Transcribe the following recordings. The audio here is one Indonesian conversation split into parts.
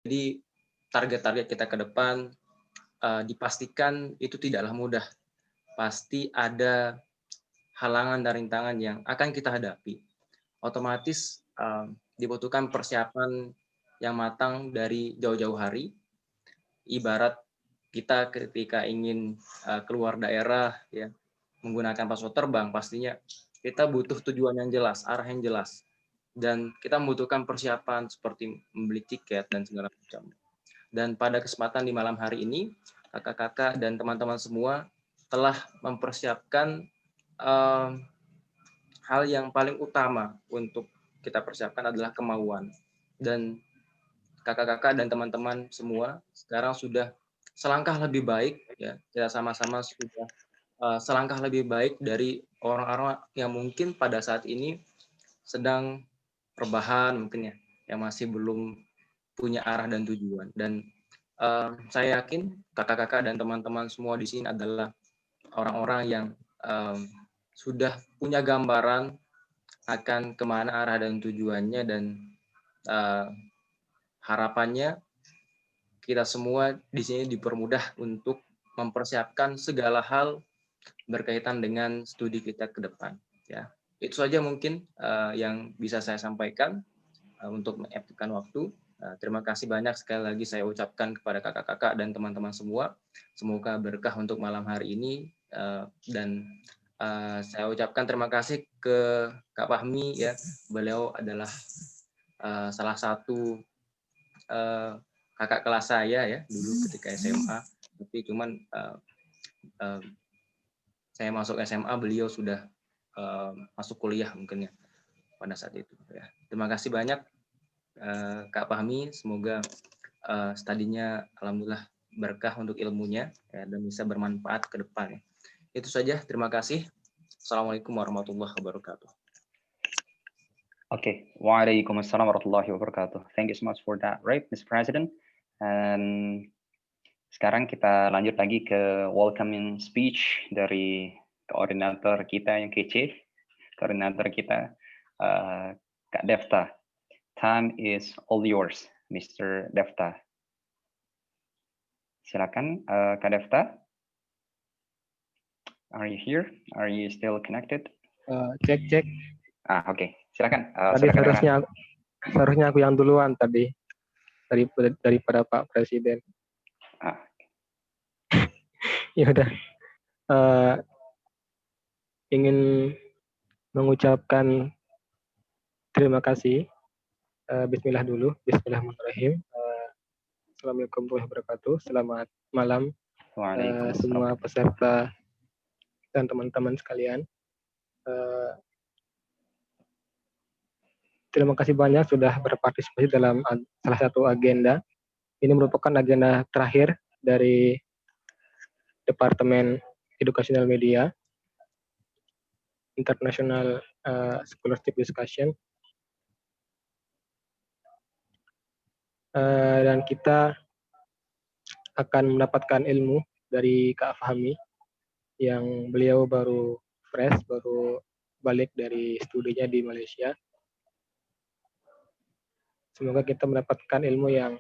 Jadi target-target kita ke depan dipastikan itu tidaklah mudah. Pasti ada halangan dan rintangan yang akan kita hadapi. Otomatis dibutuhkan persiapan yang matang dari jauh-jauh hari. Ibarat kita ketika ingin keluar daerah ya menggunakan paspor terbang, pastinya kita butuh tujuan yang jelas, arah yang jelas. Dan kita membutuhkan persiapan seperti membeli tiket dan segala macam. Dan pada kesempatan di malam hari ini, kakak-kakak dan teman-teman semua telah mempersiapkan hal yang paling utama untuk kita persiapkan adalah kemauan. Dan kakak-kakak dan teman-teman semua sekarang sudah selangkah lebih baik, ya kita sama-sama sudah selangkah lebih baik dari orang-orang yang mungkin pada saat ini sedang rebahan mungkin ya, yang masih belum punya arah dan tujuan. Dan saya yakin kakak-kakak dan teman-teman semua di sini adalah orang-orang yang sudah punya gambaran akan kemana arah dan tujuannya, dan harapannya kita semua di sini dipermudah untuk mempersiapkan segala hal berkaitan dengan studi kita ke depan. Ya, itu saja mungkin yang bisa saya sampaikan untuk mengefektifkan waktu. Terima kasih banyak sekali lagi saya ucapkan kepada kakak-kakak dan teman-teman semua. Semoga berkah untuk malam hari ini, dan saya ucapkan terima kasih ke Kak Fahmi ya. Beliau adalah salah satu kakak kelas saya ya dulu ketika SMA. Tapi cuman saya masuk SMA beliau sudah masuk kuliah mungkin ya pada saat itu ya. Terima kasih banyak Kak Fahmi, semoga studinya alhamdulillah berkah untuk ilmunya ya, dan bisa bermanfaat ke depan. Itu saja, terima kasih. Assalamualaikum warahmatullahi wabarakatuh. Okay, Waalaikumsalam warahmatullahi wabarakatuh. Thank you so much for that, right, Mr. President. And sekarang kita lanjut lagi ke welcoming speech dari koordinator kita yang kece, koordinator kita Kak Defta. Time is all yours, Mr. Defta. Silakan, Kak Defta. Are you here? Are you still connected? Cek. Oke. Silakan. Tadi seharusnya aku yang duluan tadi daripada Pak Presiden. Ya udah. Ingin mengucapkan terima kasih. Bismillah dulu. Bismillahirrahmanirrahim. Assalamualaikum warahmatullahi wabarakatuh. Selamat malam semua peserta dan teman-teman sekalian. Terima kasih banyak sudah berpartisipasi dalam salah satu agenda. Ini merupakan agenda terakhir dari Departemen Educational Media, International Scholarship Discussion. Dan kita akan mendapatkan ilmu dari Kak Fahmi yang beliau baru balik dari studinya di Malaysia. Semoga kita mendapatkan ilmu yang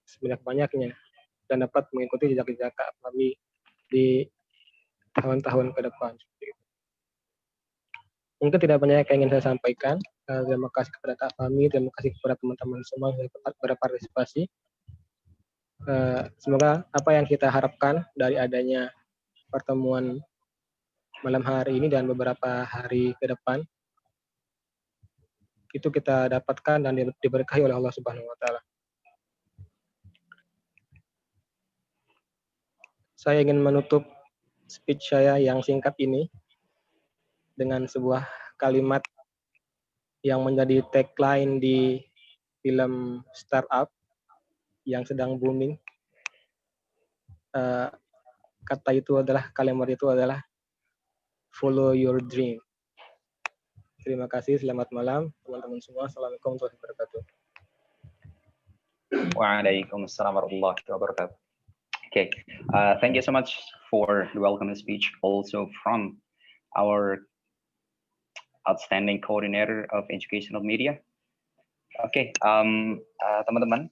sebanyak-banyaknya dan dapat mengikuti jejak-jejak Kak Fahmi di tahun-tahun ke depan. Mungkin tidak banyak yang ingin saya sampaikan. Terima kasih kepada Kak Fahmi, terima kasih kepada teman-teman semua yang berpartisipasi. Semoga apa yang kita harapkan dari adanya pertemuan malam hari ini dan beberapa hari ke depan itu kita dapatkan dan diberkahi oleh Allah Subhanahu wa taala. Saya ingin menutup speech saya yang singkat ini dengan sebuah kalimat yang menjadi tagline di film startup yang sedang booming. Kalimat itu adalah follow your dream. Terima kasih, selamat malam teman-teman semua. Assalamualaikum warahmatullahi wabarakatuh. Waalaikumsalam warahmatullahi wabarakatuh. Okay, thank you so much for the welcoming speech also from our outstanding coordinator of educational media, Oke, teman-teman,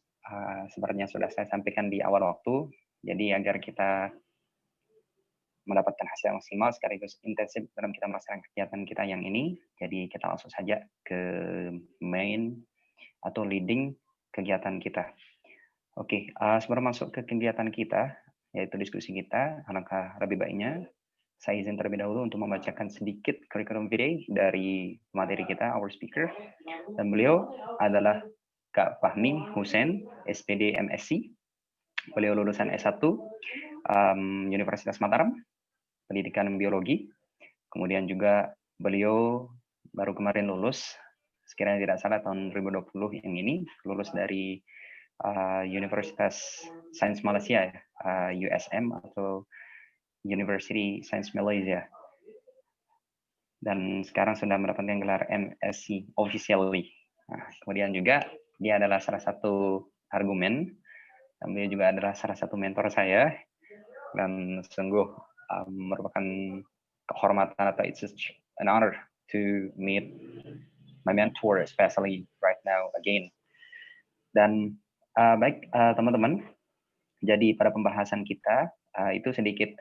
sepertinya sudah saya sampaikan di awal waktu, jadi agar kita mendapatkan hasil yang maksimal sekaligus intensif dalam kita melaksanakan kegiatan kita yang ini, jadi kita langsung saja ke main atau leading kegiatan kita. Oke, sebelum masuk ke kegiatan kita, yaitu diskusi kita, alangkah lebih baiknya saya izin terlebih dahulu untuk membacakan sedikit curriculum vitae dari materi kita, our speaker. Dan beliau adalah Kak Fahmi Hussein, SPD MSc. Beliau lulusan S1 Universitas Mataram, pendidikan biologi. Kemudian juga beliau baru kemarin lulus, sekiranya tidak salah tahun 2020 yang ini, lulus dari Universitas Sains Malaysia, USM atau University Science Malaysia, dan sekarang sudah mendapatkan gelar MSc officially. Nah, kemudian juga dia adalah salah satu argumen, dan dia juga adalah salah satu mentor saya, dan sungguh merupakan kehormatan atau it's an honor to meet my mentor, especially right now again. Dan baik teman-teman, jadi pada pembahasan kita itu sedikit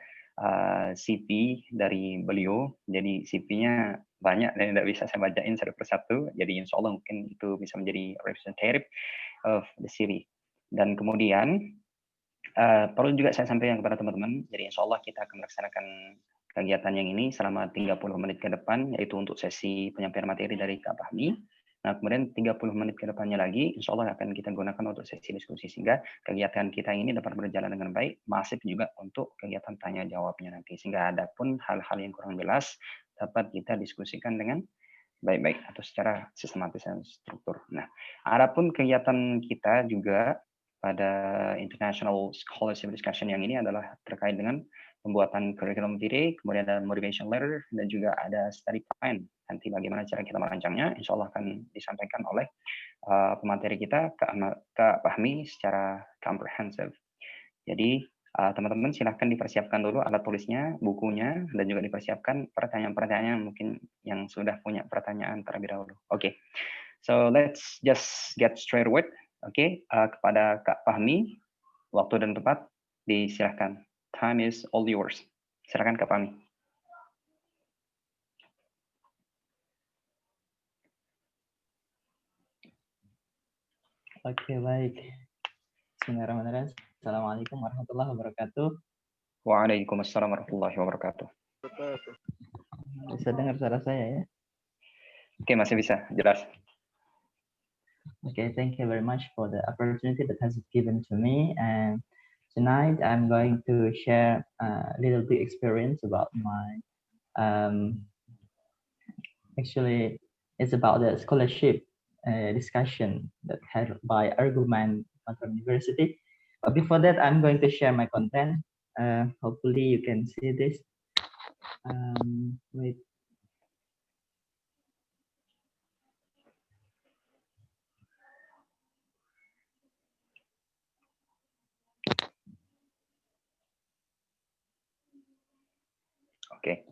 CV dari beliau. Jadi CV-nya banyak dan tidak bisa saya bacain satu persatu. Jadi insya Allah mungkin itu bisa menjadi representative of the CV. Dan kemudian perlu juga saya sampaikan kepada teman-teman. Jadi insya Allah kita akan melaksanakan kegiatan yang ini selama 30 menit ke depan, yaitu untuk sesi penyampaian materi dari Kak Fahmi. Nah, kemudian 30 menit ke depannya lagi, insya Allah akan kita gunakan untuk sesi diskusi, sehingga kegiatan kita ini dapat berjalan dengan baik, masif juga untuk kegiatan tanya jawabnya nanti, sehingga ada pun hal-hal yang kurang jelas dapat kita diskusikan dengan baik-baik atau secara sistematis dan struktur. Nah, adapun kegiatan kita juga pada International Scholarship Discussion yang ini adalah terkait dengan pembuatan curriculum vitae, kemudian ada motivation letter, dan juga ada study plan. Nanti bagaimana cara kita merancangnya, insya Allah akan disampaikan oleh pemateri kita, Kak Fahmi, secara comprehensive. Jadi teman-teman silahkan dipersiapkan dulu alat tulisnya, bukunya, dan juga dipersiapkan pertanyaan-pertanyaan mungkin yang sudah punya pertanyaan terlebih dahulu. Oke, so let's just get straight with. Oke, kepada Kak Fahmi, waktu dan tempat disilahkan. Time is all yours. Silakan Kak Fahmi. Oke, baik. Bismillahirrahmanirrahim. Assalamualaikum warahmatullahi wabarakatuh. Waalaikumsalam warahmatullahi wabarakatuh. Bisa dengar suara saya ya? Oke, masih bisa, jelas. Okay, thank you very much for the opportunity that has been given to me. And tonight I'm going to share a little bit experience about my, actually it's about the scholarship discussion that had by Argument University. But before that, I'm going to share my content. Hopefully you can see this. Wait. Okay.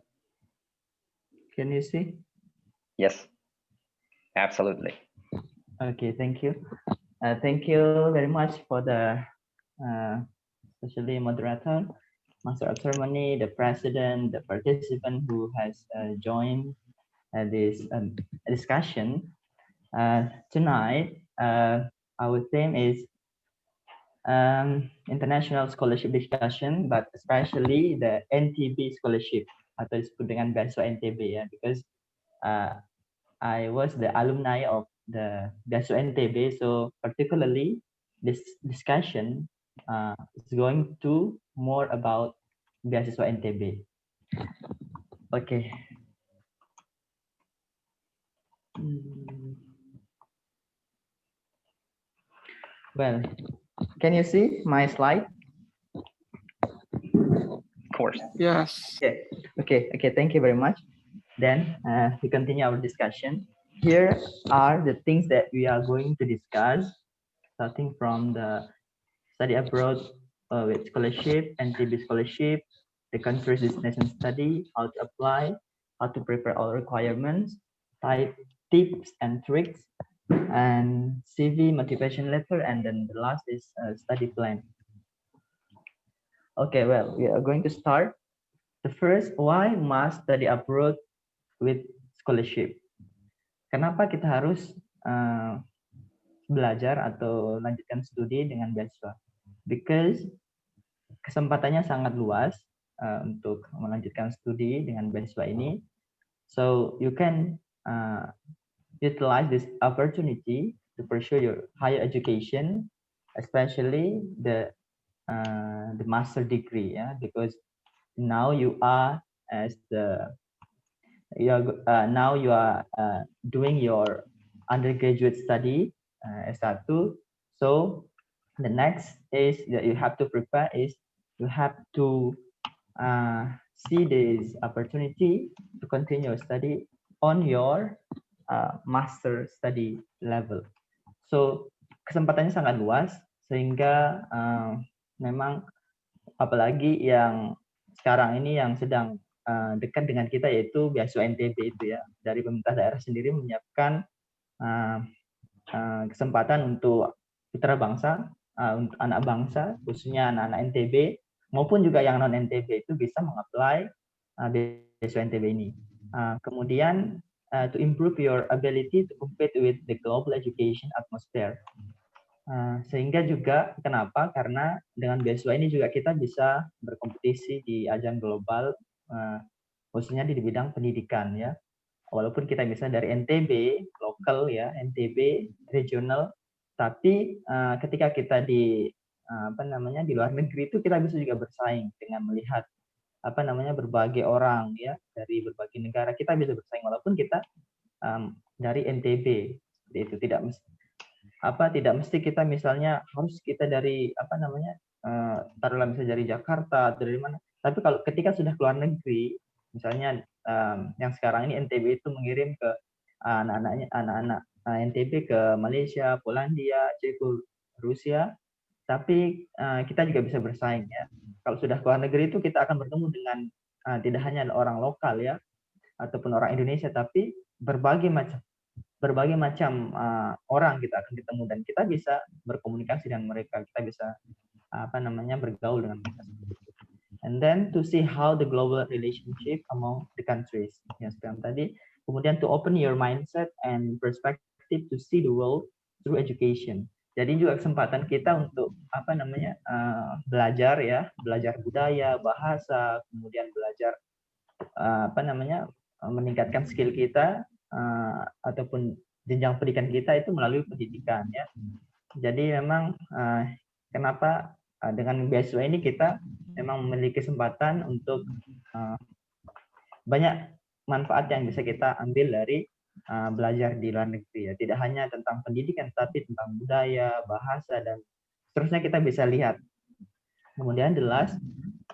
Can you see? Yes, absolutely. Okay, thank you. Thank you very much for the especially moderator, master of ceremony, the president, the participant who has joined this discussion. Tonight, our theme is international scholarship discussion, but especially the NTB scholarship atau disebut dengan beasiswa NTB ya, because I was the alumni of the beasiswa NTB, so particularly this discussion is going to more about beasiswa NTB. Okay. Well, can you see my slide? Of course. Yes. Okay. Thank you very much. Then we continue our discussion. Here are the things that we are going to discuss, starting from the study abroad with scholarship, NTB scholarship, the country's destination study, how to apply, how to prepare all requirements, type tips and tricks, and CV, motivation letter, and then the last is study plan. Okay, well, we are going to start. The first, why must study abroad with scholarship? Kenapa kita harus belajar atau lanjutkan studi dengan beasiswa? Because kesempatannya sangat luas untuk melanjutkan studi dengan beasiswa ini. So you can utilize this opportunity to pursue your higher education, especially the master degree, because now you are doing your undergraduate study S1. So the next is that you have to prepare is you have to see this opportunity to continue study on your master study level. So kesempatannya sangat luas sehingga memang apalagi yang sekarang ini yang sedang dekat dengan kita yaitu beasiswa NTB itu ya, dari pemerintah daerah sendiri menyiapkan kesempatan untuk putra bangsa, untuk anak bangsa, khususnya anak-anak NTB maupun juga yang non NTB itu bisa mengapply beasiswa NTB ini. Kemudian to improve your ability to compete with the global education atmosphere. Sehingga juga kenapa? Karena dengan beasiswa ini juga kita bisa berkompetisi di ajang global, khususnya di bidang pendidikan ya. Walaupun kita misalnya dari NTB lokal ya, NTB regional, tapi ketika kita di di luar negeri itu kita bisa juga bersaing dengan melihat berbagai orang ya dari berbagai negara, kita bisa bersaing walaupun kita dari NTB. Itu tidak mesti kita misalnya harus kita dari taruhlah misalnya dari Jakarta atau dari mana. Tapi kalau ketika sudah keluar negeri, misalnya yang sekarang ini NTB itu mengirim ke anak-anak NTB ke Malaysia, Polandia, Ceko, Rusia, tapi kita juga bisa bersaing ya. Kalau sudah keluar negeri itu kita akan bertemu dengan tidak hanya orang lokal ya ataupun orang Indonesia, tapi berbagai macam orang kita akan ketemu dan kita bisa berkomunikasi dengan mereka, kita bisa bergaul dengan mereka. And then to see how the global relationship among the countries. Ya, seperti tadi. Kemudian to open your mindset and perspective to see the world through education. Jadi juga kesempatan kita untuk belajar ya, belajar budaya, bahasa, kemudian belajar meningkatkan skill kita ataupun jenjang pendidikan kita itu melalui pendidikan ya. Jadi memang kenapa dengan beasiswa ini kita memang memiliki kesempatan untuk banyak manfaat yang bisa kita ambil dari belajar di luar negeri ya. Tidak hanya tentang pendidikan, tapi tentang budaya, bahasa, dan seterusnya kita bisa lihat. Kemudian the last,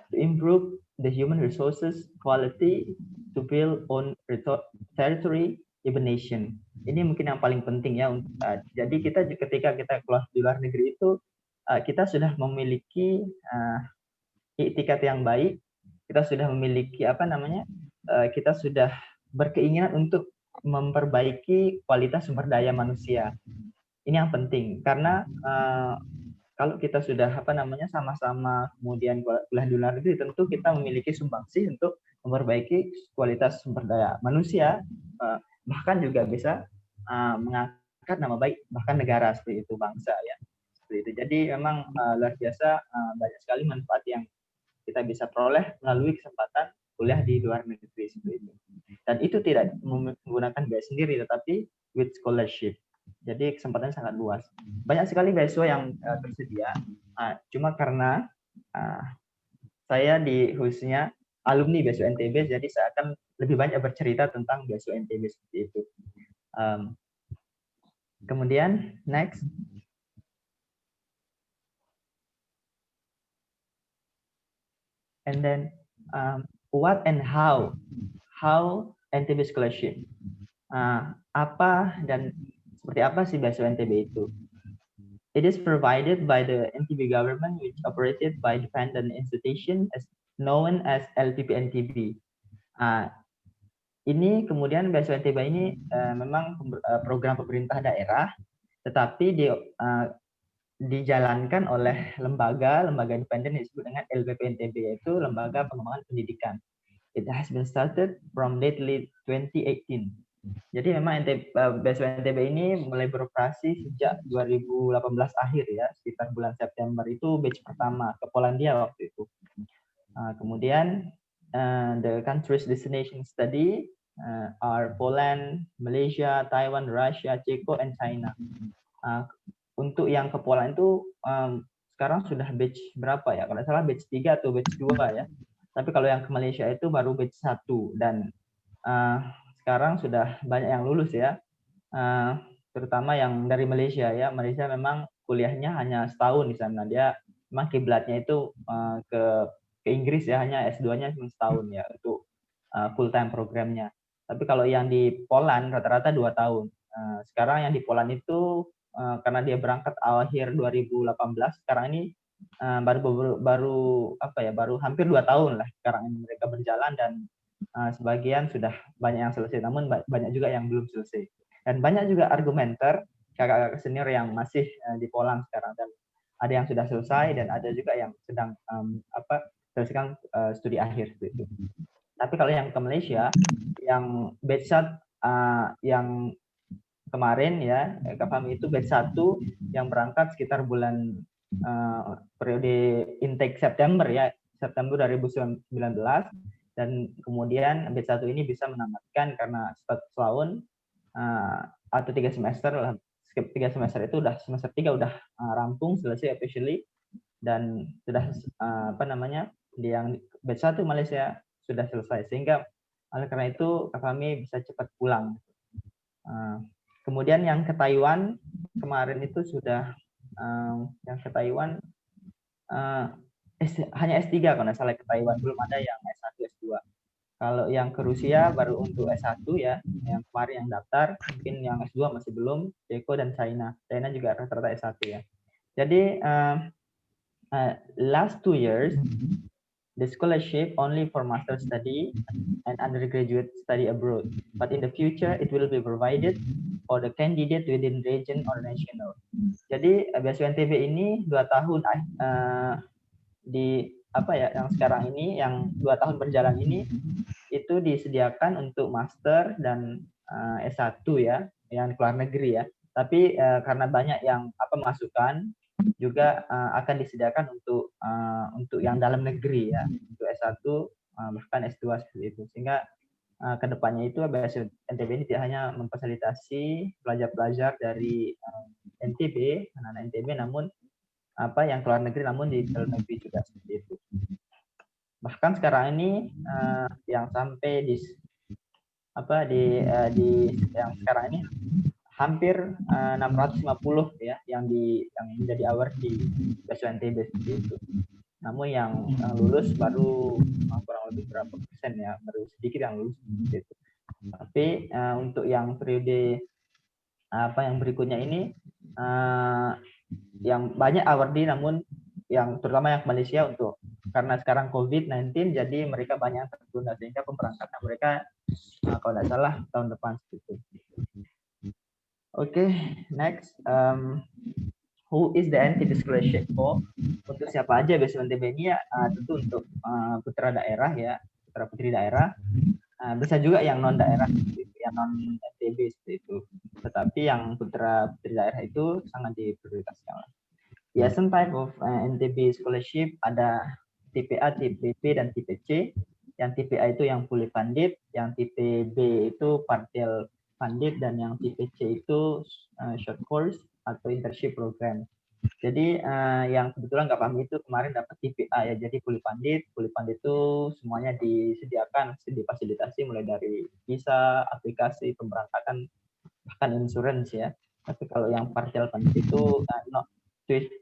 to improve the human resources quality to build on territory even nation. Ini mungkin yang paling penting ya. Jadi kita ketika kita keluar di luar negeri itu kita sudah memiliki itikat yang baik, kita sudah memiliki kita sudah berkeinginan untuk memperbaiki kualitas sumber daya manusia. Ini yang penting karena kalau kita sudah sama-sama kemudian kuliah di luar negeri, tentu kita memiliki sumbangsih untuk memperbaiki kualitas sumber daya manusia, bahkan juga bisa mengangkat nama baik bahkan negara seperti itu, bangsa ya. Seperti itu. Jadi memang luar biasa banyak sekali manfaat yang kita bisa peroleh melalui kesempatan kuliah di luar negeri seperti itu. Dan itu tidak menggunakan biaya sendiri, tetapi with scholarship. Jadi kesempatannya sangat luas. Banyak sekali beasiswa yang tersedia. Cuma karena saya khususnya alumni beasiswa NTB, jadi saya akan lebih banyak bercerita tentang beasiswa NTB seperti itu. Kemudian next. And then what and how NTB scholarship. Apa dan seperti apa sih beasiswa NTB itu? It is provided by the NTB government, which operated by dependent institution as known as LPP NTB. ini kemudian beasiswa NTB ini memang program pemerintah daerah, tetapi dijalankan oleh lembaga independen yang disebut dengan LPP NTB, yaitu Lembaga Pengembangan Pendidikan. It has been started from lately 2018. Jadi memang beasiswa NTB ini mulai beroperasi sejak 2018 akhir ya, sekitar bulan September itu batch pertama ke Polandia waktu itu. Kemudian the countries destination study are Poland, Malaysia, Taiwan, Russia, Ceko, and China. Untuk yang ke Poland itu sekarang sudah batch berapa ya? Kalau salah batch 3 atau batch 2 ya. Tapi kalau yang ke Malaysia itu baru batch 1 dan sekarang sudah banyak yang lulus ya. Terutama yang dari Malaysia ya. Malaysia memang kuliahnya hanya setahun di sana. Dia memang kiblatnya itu ke Inggris ya, hanya S2-nya cuma setahun ya untuk full time programnya. Tapi kalau yang di Poland rata-rata 2 tahun. Sekarang yang di Poland itu karena dia berangkat akhir 2018, sekarang ini baru hampir 2 tahun lah sekarang ini mereka berjalan, dan sebagian sudah banyak yang selesai, namun banyak juga yang belum selesai. Dan banyak juga argumenter kakak-kakak senior yang masih di Poland sekarang, dan ada yang sudah selesai dan ada juga yang sedang selesaikan studi akhir gitu. Tapi kalau yang ke Malaysia, yang batch yang kemarin ya, kami itu batch 1 yang berangkat sekitar bulan periode intake September ya, September 2019, dan kemudian batch 1 ini bisa menamatkan karena setahun atau 3 semester lah. 3 semester itu udah semester 3 udah rampung selesai officially, dan sudah di yang batch 1 Malaysia sudah selesai, sehingga oleh karena itu kami bisa cepat pulang. Kemudian yang ke Taiwan kemarin itu sudah yang ke Taiwan hanya S3 kalau nggak salah ke Taiwan, belum ada yang S1, S2. Kalau yang ke Rusia baru untuk S1 ya, yang kemarin yang daftar, mungkin yang S2 masih belum, Ceko dan China. China juga rata-rata S1 ya. Jadi last 2 years the scholarship only for master study and undergraduate study abroad, but in the future it will be provided for the candidate within region or national. Jadi beasiswa NTB ini 2 tahun yang sekarang ini, yang 2 tahun berjalan ini itu disediakan untuk master dan S1 ya, yang keluar negeri ya. Tapi karena banyak yang masukan juga akan disediakan untuk yang dalam negeri ya, untuk S1 bahkan S2 seperti itu, sehingga kedepannya itu beasiswa NTB ini tidak hanya memfasilitasi pelajar-pelajar dari NTB, anak-anak NTB, namun yang keluar negeri, namun di dalam negeri juga seperti itu. Bahkan sekarang ini yang sampai di yang sekarang ini hampir 650 ya yang menjadi award di beasiswa NTB seperti itu. Namun yang lulus baru kurang lebih berapa persen ya, baru sedikit yang lulus gitu. Tapi untuk yang periode yang berikutnya ini yang banyak awardee, namun yang terutama yang Malaysia karena sekarang COVID-19 jadi mereka banyak tertunda, sehingga pemberangkatan mereka kalau tidak salah tahun depan seperti itu. Oke, next. Who is the NTB scholarship for? Untuk siapa aja beasiswa NTB ini ya? Tentu untuk putra daerah ya, putra putri daerah. Bisa juga yang non daerah, yang non NTB seperti itu. Tetapi yang putra putri daerah itu sangat diprioritaskan. The essence type of NTB scholarship ada tipe A, tipe B, dan tipe C. Yang tipe A itu yang fully funded, yang tipe B itu partial funded, dan yang tipe C itu short course atau internship program. Jadi yang kebetulan nggak paham itu kemarin dapat tipe A ya, jadi fully funded. Fully funded itu semuanya disediakan, difasilitasi mulai dari visa, aplikasi, pemberangkatan, bahkan insurance ya. Tapi kalau yang partial funded itu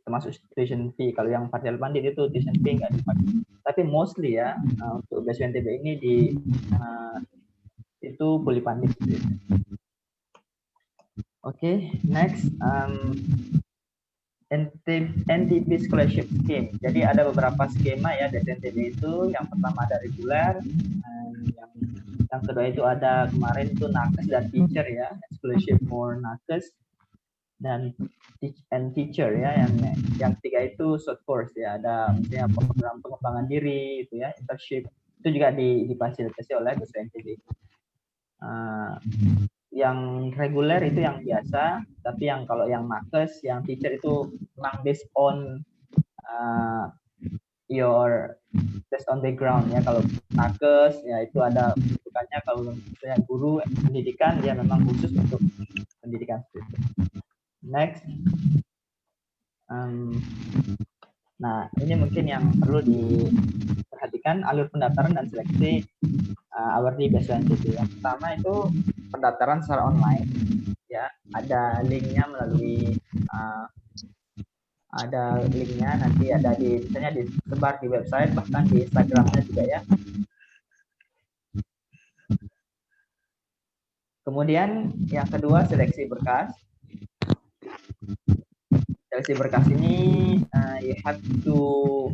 termasuk tuition fee. Kalau yang partial funded itu tuition fee nggak dipakai. Tapi mostly ya untuk beasiswa NTB ini itu fully funded. Oke, next NTB scholarship scheme. Jadi ada beberapa skema ya dari NTB itu. Yang pertama ada reguler, yang Yang kedua itu ada kemarin itu nakes dan teacher ya, scholarship for nakes dan teacher ya. Yang ketiga itu short course ya, ada misalnya program pengembangan diri itu ya, internship, itu juga difasilitasi oleh BSW NTB. Yang reguler itu yang biasa, tapi kalau yang nakes, yang teacher itu memang based on your based on background ya. Kalau nakes ya itu ada bentukannya, kalau misalnya guru pendidikan dia memang khusus untuk pendidikan seperti itu. Next. Nah, ini mungkin yang perlu diperhatikan, alur pendaftaran dan seleksi hourly BSW NTB. Yang pertama itu pendaftaran secara online ya, ada linknya melalui nanti ada misalnya disebar di website, bahkan di Instagramnya juga ya. Kemudian yang kedua seleksi berkas. Seleksi berkas ini you have to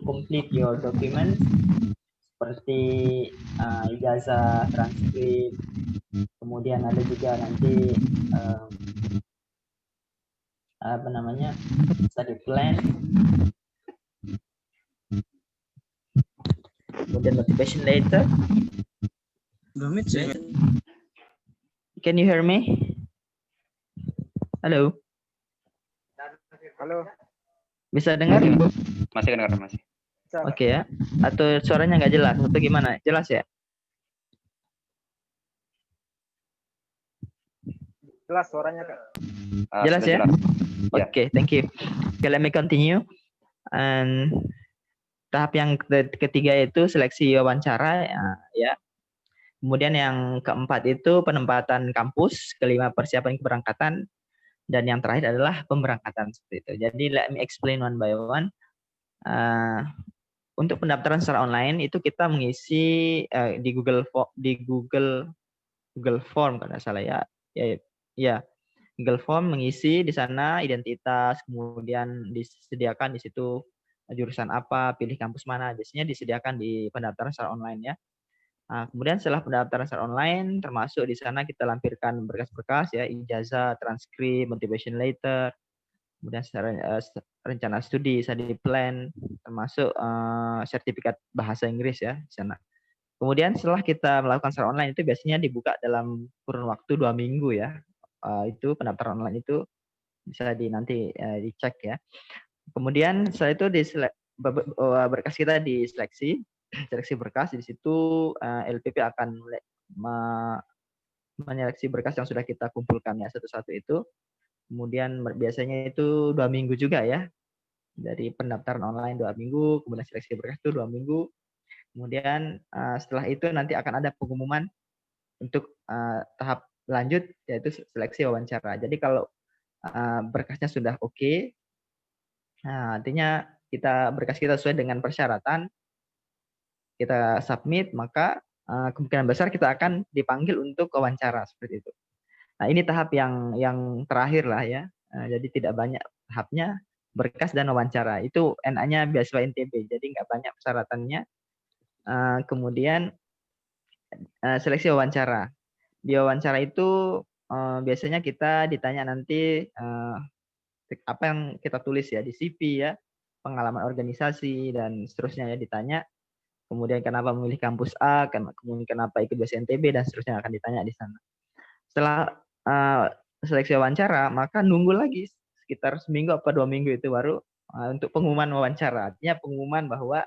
complete your documents seperti ijazah, transkrip, kemudian ada juga nanti study plan, kemudian motivation letter. Can you hear me? Halo. Halo. Bisa dengar? Masih dengar, masih. Oke ya. Atau suaranya nggak jelas atau gimana? Jelas ya? Jelas suaranya, Kak. Jelas ya? Jelas. Oke, thank you. Okay, let me continue. And tahap yang ketiga itu seleksi wawancara ya. Kemudian yang keempat itu penempatan kampus, kelima persiapan keberangkatan, dan yang terakhir adalah pemberangkatan seperti itu. Jadi let me explain one by one. Untuk pendaftaran secara online itu kita mengisi di Google Form kalau nggak salah ya. Ya, Google Form, mengisi di sana identitas, kemudian disediakan di situ jurusan apa, pilih kampus mana, biasanya disediakan di pendaftaran secara online ya. Kemudian setelah pendaftaran secara online, termasuk di sana kita lampirkan berkas-berkas ya, ijazah, transkrip, motivation letter, kemudian rencana studi, study plan, termasuk sertifikat bahasa Inggris ya di sana. Kemudian setelah kita melakukan secara online itu biasanya dibuka dalam kurun waktu 2 minggu ya. Itu pendaftaran online itu bisa nanti dicek ya. Kemudian setelah itu berkas kita diseleksi. Seleksi berkas, di situ LPP akan menyeleksi berkas yang sudah kita kumpulkan ya satu-satu itu. Kemudian biasanya itu 2 minggu juga ya. Dari pendaftaran online 2 minggu, kemudian seleksi berkas itu 2 minggu. Kemudian setelah itu nanti akan ada pengumuman untuk tahap lanjut yaitu seleksi wawancara. Jadi kalau berkasnya sudah oke, artinya berkas kita sesuai dengan persyaratan, kita submit, maka kemungkinan besar kita akan dipanggil untuk wawancara seperti itu. Nah, ini tahap yang terakhir lah ya. Jadi tidak banyak tahapnya, berkas dan wawancara. Itu NA-nya beasiswa NTB, jadi nggak banyak persyaratannya. Kemudian seleksi wawancara. Di wawancara itu biasanya kita ditanya nanti apa yang kita tulis ya di CV ya, pengalaman organisasi dan seterusnya ya ditanya. Kemudian kenapa memilih kampus A, kemudian kenapa ikut BSW NTB, dan seterusnya akan ditanya di sana. Setelah seleksi wawancara, maka nunggu lagi sekitar seminggu apa 2 minggu itu baru untuk pengumuman wawancara. Artinya pengumuman bahwa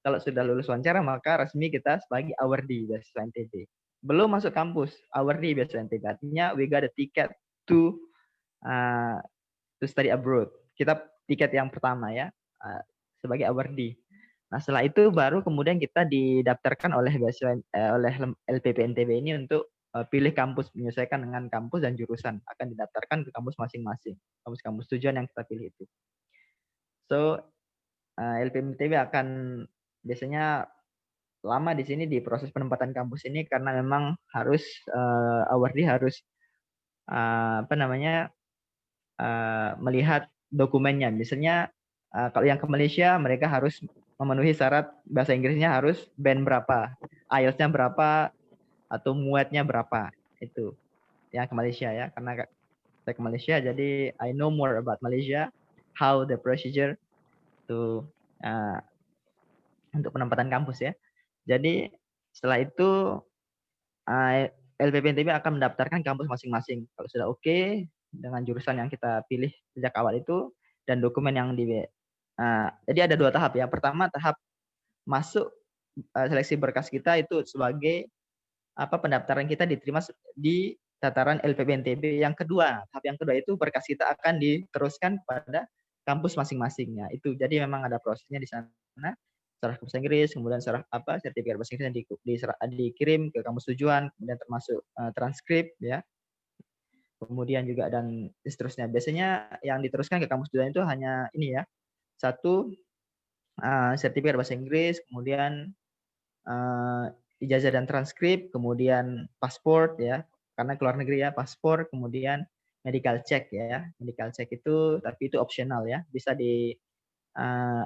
kalau sudah lulus wawancara, maka resmi kita sebagai awardee BSW NTB. Belum masuk kampus, awardee BSW NTB. Artinya we got a ticket to study abroad. Kita tiket yang pertama ya, sebagai awardee. Nah, setelah itu baru kemudian kita didaftarkan oleh LPP NTB ini untuk pilih kampus, menyesuaikan dengan kampus dan jurusan. Akan didaftarkan ke kampus masing-masing, kampus-kampus tujuan yang kita pilih itu. So, LPP NTB akan biasanya lama di sini di proses penempatan kampus ini karena memang harus awardee harus melihat dokumennya. Misalnya kalau yang ke Malaysia mereka harus memenuhi syarat bahasa Inggrisnya harus band berapa, IELTS-nya berapa atau MUET-nya berapa, itu ya ke Malaysia ya, karena saya ke Malaysia jadi I know more about Malaysia, how the procedure to untuk penempatan kampus ya. Jadi setelah itu LPP NTB akan mendaftarkan kampus masing-masing. Kalau sudah oke dengan jurusan yang kita pilih sejak awal itu dan dokumen yang jadi ada 2 tahap ya. Pertama tahap masuk seleksi berkas kita itu sebagai pendaftaran kita diterima di tataran LPP NTB. Yang kedua, tahap yang kedua itu berkas kita akan diteruskan pada kampus masing-masingnya. Itu jadi memang ada prosesnya di sana. Serah ke bahasa Inggris, kemudian serah sertifikat bahasa Inggrisnya dikirim ke kampus tujuan, kemudian termasuk transkrip ya. Kemudian juga dan seterusnya. Biasanya yang diteruskan ke kampus tujuan itu hanya ini ya. 1 sertifikat bahasa Inggris, kemudian ijazah dan transkrip, kemudian paspor ya, karena keluar negeri ya, paspor, kemudian medical check ya. Medical check itu tapi itu opsional ya, bisa di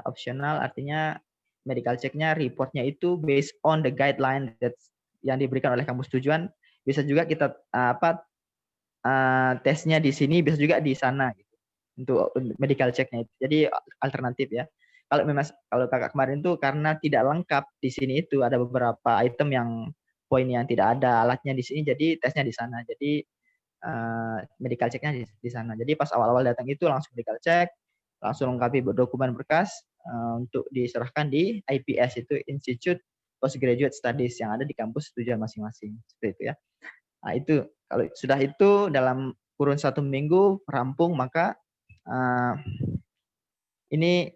opsional artinya medical check-nya reportnya itu based on the guideline yang diberikan oleh kampus tujuan. Bisa juga kita tesnya di sini, bisa juga di sana gitu, untuk medical check-nya itu. Jadi alternatif ya. Kalau kakak kemarin tuh karena tidak lengkap di sini itu ada beberapa item yang poin yang tidak ada alatnya di sini, jadi tesnya di sana. Jadi medical check-nya di sana. Jadi pas awal-awal datang itu langsung medical check, langsung lengkapi dokumen berkas untuk diserahkan di IPS, itu Institute Postgraduate Studies yang ada di kampus tujuan masing-masing, seperti itu ya. Nah itu kalau sudah itu dalam kurun 1 minggu rampung, maka ini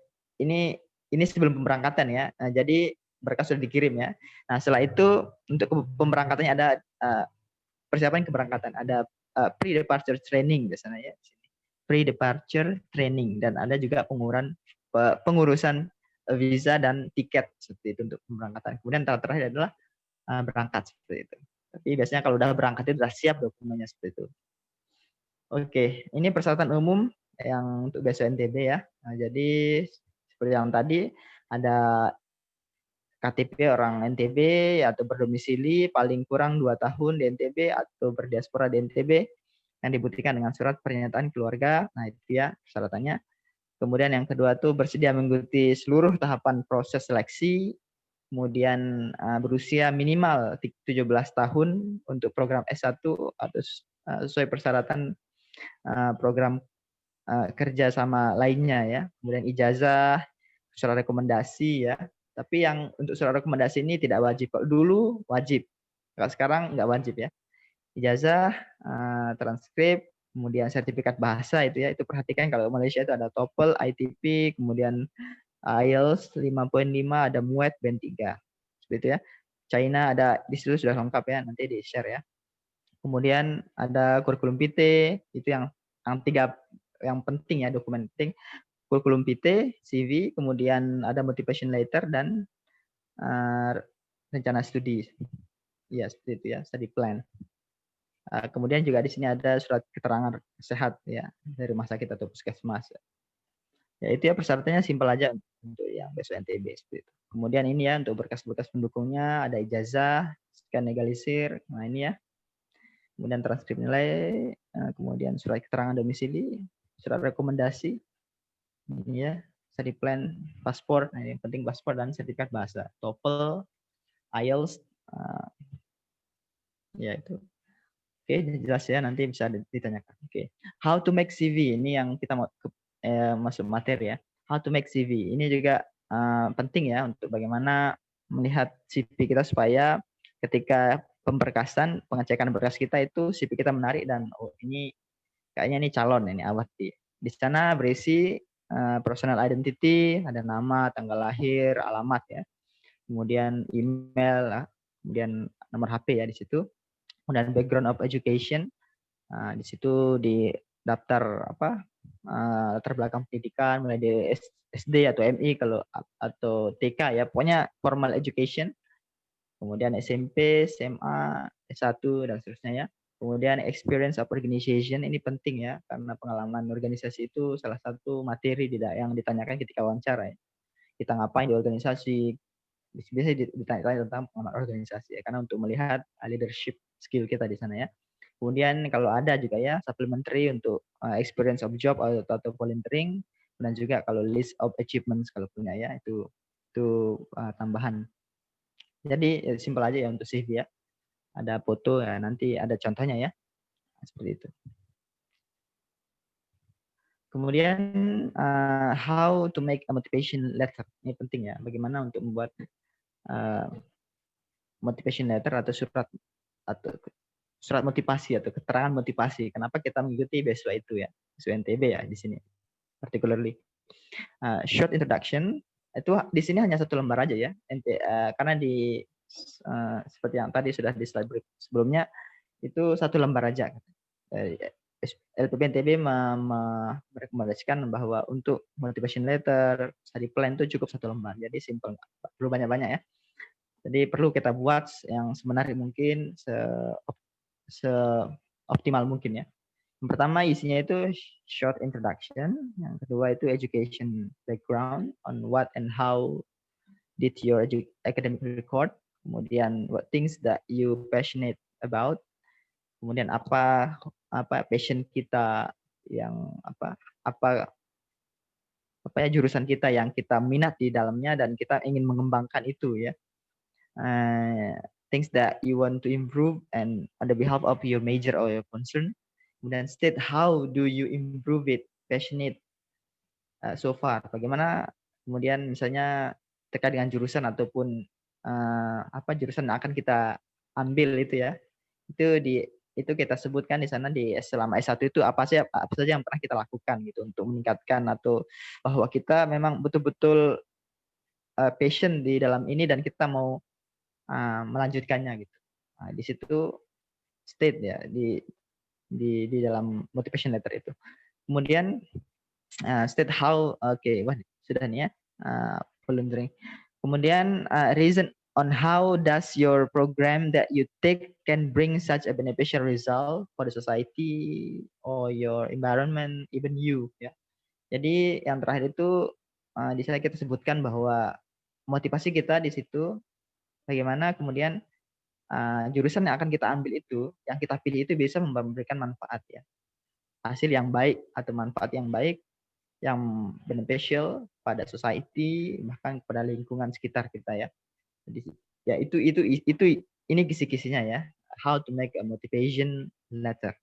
sebelum pemberangkatan ya. Nah, jadi berkas sudah dikirim ya. Nah setelah itu untuk pemberangkatannya ada persiapan keberangkatan, ada pre-departure training biasanya ya. Pre-departure training, dan ada juga pengurusan visa dan tiket seperti itu untuk pemberangkatan. Kemudian tahap terakhir adalah berangkat seperti itu. Tapi biasanya kalau udah berangkat itu sudah siap dokumennya seperti itu. Oke, ini persyaratan umum yang untuk beasiswa NTB ya. Nah, jadi seperti yang tadi ada KTP orang NTB atau berdomisili paling kurang 2 tahun di NTB atau berdiaspora di NTB yang dibuktikan dengan surat pernyataan keluarga. Nah, itu ya persyaratannya. Kemudian yang kedua tuh bersedia mengikuti seluruh tahapan proses seleksi, kemudian berusia minimal 17 tahun untuk program S1 atau sesuai persyaratan program kerja sama lainnya ya. Kemudian ijazah, surat rekomendasi ya. Tapi yang untuk surat rekomendasi ini tidak wajib. Kalau dulu wajib, kalau sekarang nggak wajib ya. Ijazah, transkrip, kemudian sertifikat bahasa itu ya, itu perhatikan kalau Malaysia itu ada TOEFL, ITP, kemudian IELTS 5.5, ada MUET band 3. Seperti itu ya. China ada di situ sudah lengkap ya, nanti di-share ya. Kemudian ada kurikulum PT, itu yang 3 yang penting ya, dokumen penting. Kurikulum PT, CV, kemudian ada motivation letter dan rencana studi. Ya, seperti itu ya, study plan. Kemudian juga di sini ada surat keterangan sehat ya dari rumah sakit atau puskesmas. Ya itu ya persyaratannya simpel aja untuk yang beasiswa NTB seperti itu. Kemudian ini ya untuk berkas-berkas pendukungnya ada ijazah, scan legalisir, nah ini ya. Kemudian transkrip nilai, kemudian surat keterangan domisili, surat rekomendasi, ini ya, study plan, paspor, nah yang penting paspor dan sertifikat bahasa, TOEFL, IELTS, ya itu. Oke, jelas ya, nanti bisa ditanyakan. Oke, how to make CV, ini yang kita mau masuk materi ya. How to make CV, ini juga penting ya untuk bagaimana melihat CV kita supaya ketika pemberkasan, pengecekan berkas kita itu CV kita menarik dan oh ini kayaknya ini calon, ini awat di sana berisi personal identity, ada nama, tanggal lahir, alamat ya. Kemudian email, kemudian nomor HP ya di situ. Kemudian background of education, di situ di daftar latar belakang pendidikan mulai dari SD atau MI kalau atau TK ya, pokoknya formal education. Kemudian SMP, SMA, S1 dan seterusnya ya. Kemudian experience of organization, ini penting ya karena pengalaman organisasi itu salah satu materi yang ditanyakan ketika wawancara ya. Kita ngapain di organisasi, Biasanya ditanya tentang pengamat organisasi ya, karena untuk melihat leadership skill kita di sana ya. Kemudian kalau ada juga ya supplementary untuk experience of job atau volunteering, dan juga kalau list of achievements kalau punya ya itu tambahan. Jadi simpel aja ya untuk CV ya. Ada foto ya, nanti ada contohnya ya. Seperti itu. Kemudian how to make a motivation letter. Ini penting ya. Bagaimana untuk membuat motivation letter atau surat motivasi atau keterangan motivasi. Kenapa kita mengikuti beasiswa itu ya? Beasiswa NTB ya di sini. Particularly short introduction itu di sini hanya satu lembar aja ya. Karena di seperti yang tadi sudah di slide sebelumnya itu satu lembar aja. LPP NTB merekomendasikan bahwa untuk motivation letter, study plan itu cukup satu lembar. Jadi simple, perlu banyak-banyak ya. Jadi perlu kita buat yang sebenarnya mungkin seoptimal mungkin ya. Yang pertama isinya itu short introduction, yang kedua itu education background on what and how did your academic record, kemudian what things that you passionate about, kemudian apa passion kita yang apa ya jurusan kita yang kita minat di dalamnya dan kita ingin mengembangkan itu ya. Things that you want to improve and on the behalf of your major or your concern. Kemudian state how do you improve it, passionate so far. Bagaimana kemudian misalnya terkait dengan jurusan ataupun jurusan yang akan kita ambil itu ya. Itu kita sebutkan di sana di selama S1 itu apa saja yang pernah kita lakukan gitu untuk meningkatkan atau bahwa kita memang betul-betul passion di dalam ini dan kita mau melanjutkannya gitu. Nah, di situ state ya di dalam motivation letter itu. Kemudian state how sudah nih ya volunteering. Kemudian reason on how does your program that you take can bring such a beneficial result for the society or your environment, even you ya. Jadi yang terakhir itu di sana kita sebutkan bahwa motivasi kita di situ bagaimana kemudian jurusan yang akan kita ambil itu, yang kita pilih itu bisa memberikan manfaat ya. Hasil yang baik atau manfaat yang baik yang beneficial pada society bahkan pada lingkungan sekitar kita ya. Jadi ya itu ini kisi-kisinya ya. How to make a motivation letter.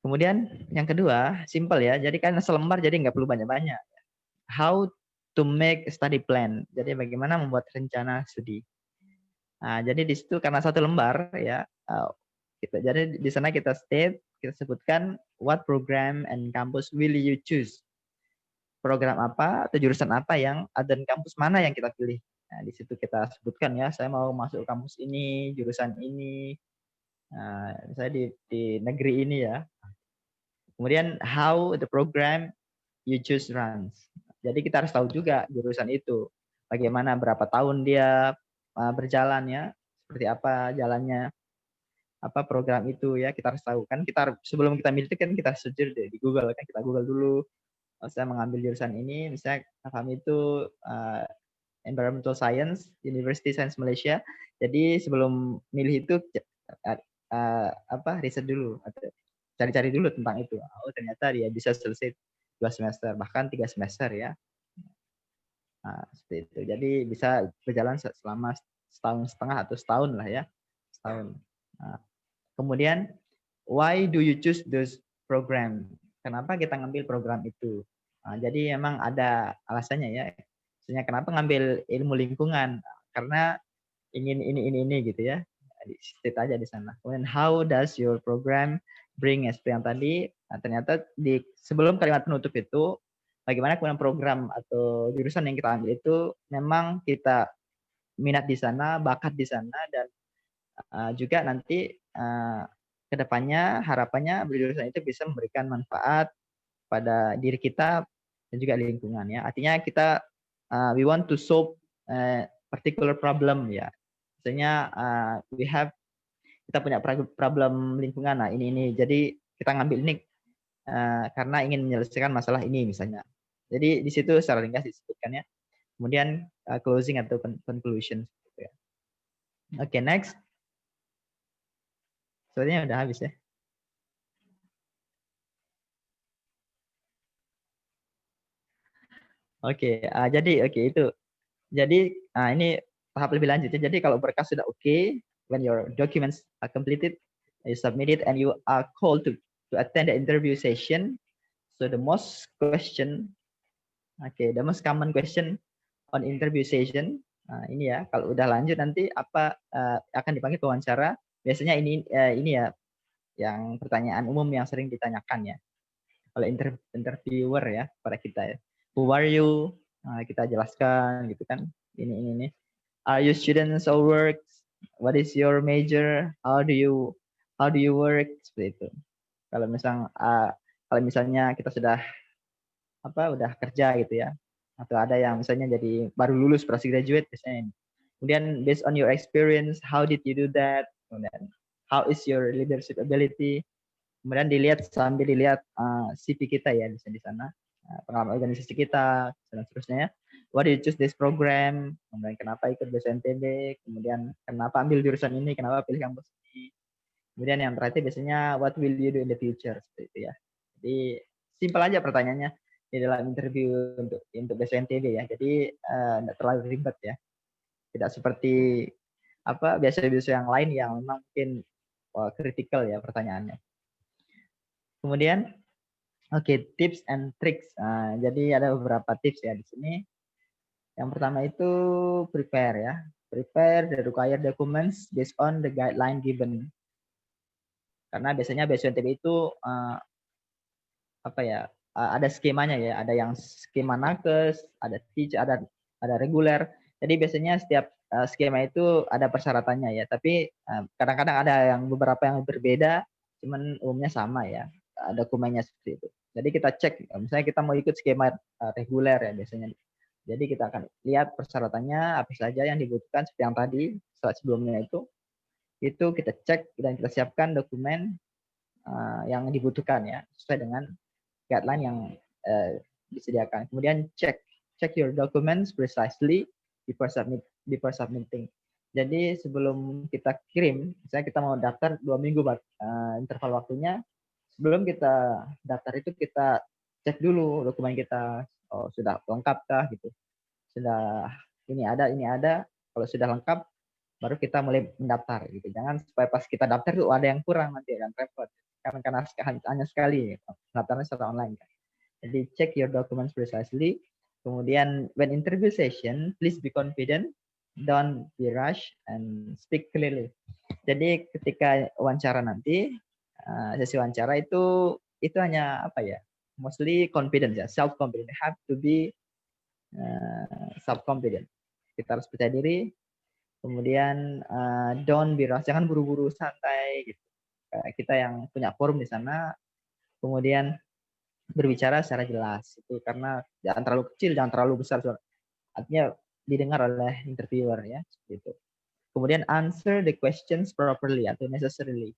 Kemudian yang kedua, simple ya. Jadi kan selembar jadi nggak perlu banyak-banyak. How to make a study plan. Jadi bagaimana membuat rencana studi. Nah, jadi di situ karena satu lembar ya, jadi di sana kita sebutkan what program and campus will you choose. Program apa atau jurusan apa yang dan kampus mana yang kita pilih. Nah, di situ kita sebutkan ya, saya mau masuk kampus ini, jurusan ini. Nah, saya di negeri ini ya. Kemudian how the program you choose runs. Jadi kita harus tahu juga jurusan itu. Bagaimana berapa tahun dia berjalan ya, seperti apa jalannya, apa program itu ya, kita harus tahu kan. Sebelum kita milih kan kita search di Google kan, kita Google dulu. Saya mengambil jurusan ini, misalnya kami itu Environmental Science, University Science Malaysia. Jadi sebelum milih itu riset dulu, cari-cari dulu tentang itu. Oh ternyata dia bisa selesai 2 semester, bahkan 3 semester ya. Nah, seperti itu. Jadi bisa berjalan selama setahun setengah atau setahun lah ya. Setahun. Nah, kemudian why do you choose this program? Kenapa kita ngambil program itu? Nah, jadi memang ada alasannya ya. Misalnya kenapa ngambil ilmu lingkungan? Karena ingin ini gitu ya. State aja di sana. Kemudian how does your program bring seperti yang tadi? Nah, ternyata sebelum kalimat penutup itu bagaimana kemudian program atau jurusan yang kita ambil itu memang kita minat di sana, bakat di sana, dan juga nanti kedepannya harapannya berjurusan itu bisa memberikan manfaat pada diri kita dan juga lingkungan ya. Artinya kita we want to solve particular problem ya. Misalnya kita punya problem lingkungan, nah ini. Jadi kita ngambil ini karena ingin menyelesaikan masalah ini misalnya. Jadi di situ secara ringkas disebutkan ya. kemudian closing atau conclusion. Gitu ya. Oke, next. Soalnya udah habis ya. Oke, jadi itu. Jadi ini tahap lebih lanjut ya. Jadi kalau berkas sudah oke, when your documents are completed, you submit it and you are called to attend the interview session. So the most common question on interview session. Ini ya, kalau udah lanjut nanti apa akan dipanggil ke wawancara. Biasanya ini ya yang pertanyaan umum yang sering ditanyakan ya oleh interviewer ya pada kita ya. Who are you? Kita jelaskan gitu kan. Ini. Are you students or works? What is your major? How do you work? Seperti itu. Kalau misalnya kita sudah udah kerja gitu ya, atau ada yang misalnya jadi baru lulus fresh graduate biasanya. Kemudian based on your experience, how did you do that? Kemudian how is your leadership ability? Kemudian sambil dilihat CV kita ya di sana, pengalaman organisasi kita dan seterusnya. Why did you choose this program? Kemudian kenapa ikut BSNTB? Kemudian kenapa ambil jurusan ini? Kenapa pilih kampus ini? Kemudian yang terakhir biasanya what will you do in the future? Seperti itu ya. Jadi simpel aja pertanyaannya di dalam interview untuk BSNTB ya. Jadi tidak terlalu ribet ya. Tidak seperti biasa-biasa yang lain yang memang mungkin kritikal ya pertanyaannya. Kemudian tips and tricks. Jadi ada beberapa tips ya di sini. Yang pertama itu prepare ya. Prepare the required documents based on the guideline given. Karena biasanya BSNTB itu ada skemanya ya. Ada yang skema nakes, ada teach, ada reguler. Jadi biasanya setiap skema itu ada persyaratannya ya. Tapi kadang-kadang ada yang beberapa yang berbeda, cuman umumnya sama ya. Dokumennya seperti itu. Jadi kita cek, misalnya kita mau ikut skema reguler ya biasanya. Jadi kita akan lihat persyaratannya apa saja yang dibutuhkan seperti yang tadi slide sebelumnya itu kita cek dan kita siapkan dokumen yang dibutuhkan ya sesuai dengan guideline yang disediakan. Kemudian check your documents precisely before submitting. Jadi sebelum kita kirim, misalnya kita mau daftar 2 minggu interval waktunya. Sebelum kita daftar itu kita cek dulu dokumen kita sudah lengkapkah gitu. Sudah ini ada. Kalau sudah lengkap baru kita mulai mendaftar gitu. Jangan supaya pas kita daftar tuh ada yang kurang nanti dan repot. Karena hanya sekali daftarnya secara online kan. Jadi check your documents precisely. Kemudian when interview session, please be confident, don't be rush and speak clearly. Jadi ketika wawancara nanti sesi wawancara itu hanya mostly confidence ya, self confident. Have to be self confident. Kita harus percaya diri. Kemudian don't be rush, jangan buru-buru, santai gitu. Kita yang punya forum di sana. Kemudian berbicara secara jelas itu karena jangan terlalu kecil, jangan terlalu besar. Artinya didengar oleh interviewer ya gitu. Kemudian answer the questions properly atau necessarily.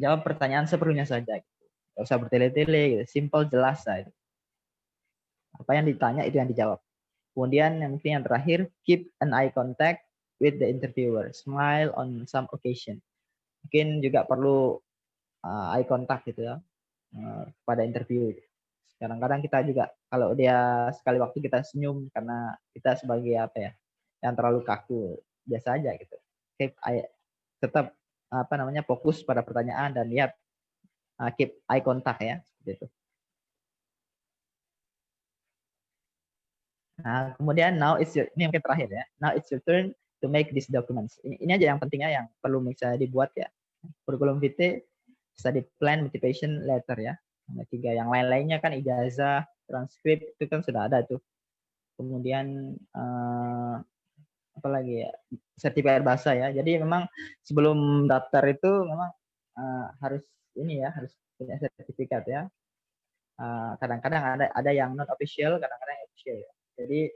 Jawab pertanyaan seperlunya saja. Gitu. Gak usah bertele-tele, gitu. Simple, jelas saja. Apa yang ditanya itu yang dijawab. Kemudian yang terakhir, keep an eye contact with the interviewer. Smile on some occasion. Mungkin juga perlu eye contact gitu ya pada interview. Kadang-kadang kita juga kalau dia sekali waktu kita senyum karena kita sebagai yang terlalu kaku, biasa aja gitu. Tetap fokus pada pertanyaan dan lihat keep eye contact ya gitu. Nah, kemudian ini yang terakhir ya. Now it's your turn to make these documents. Ini aja yang pentingnya yang perlu bisa dibuat ya. Kurikulum vitae, study plan, motivation letter ya. Nah, 3 yang lain-lainnya kan ijazah, transkrip itu kan sudah ada tuh. Kemudian apalagi ya, sertifikat bahasa ya. Jadi memang sebelum daftar itu memang harus punya sertifikat ya. Kadang-kadang ada yang non official, kadang-kadang official ya. Jadi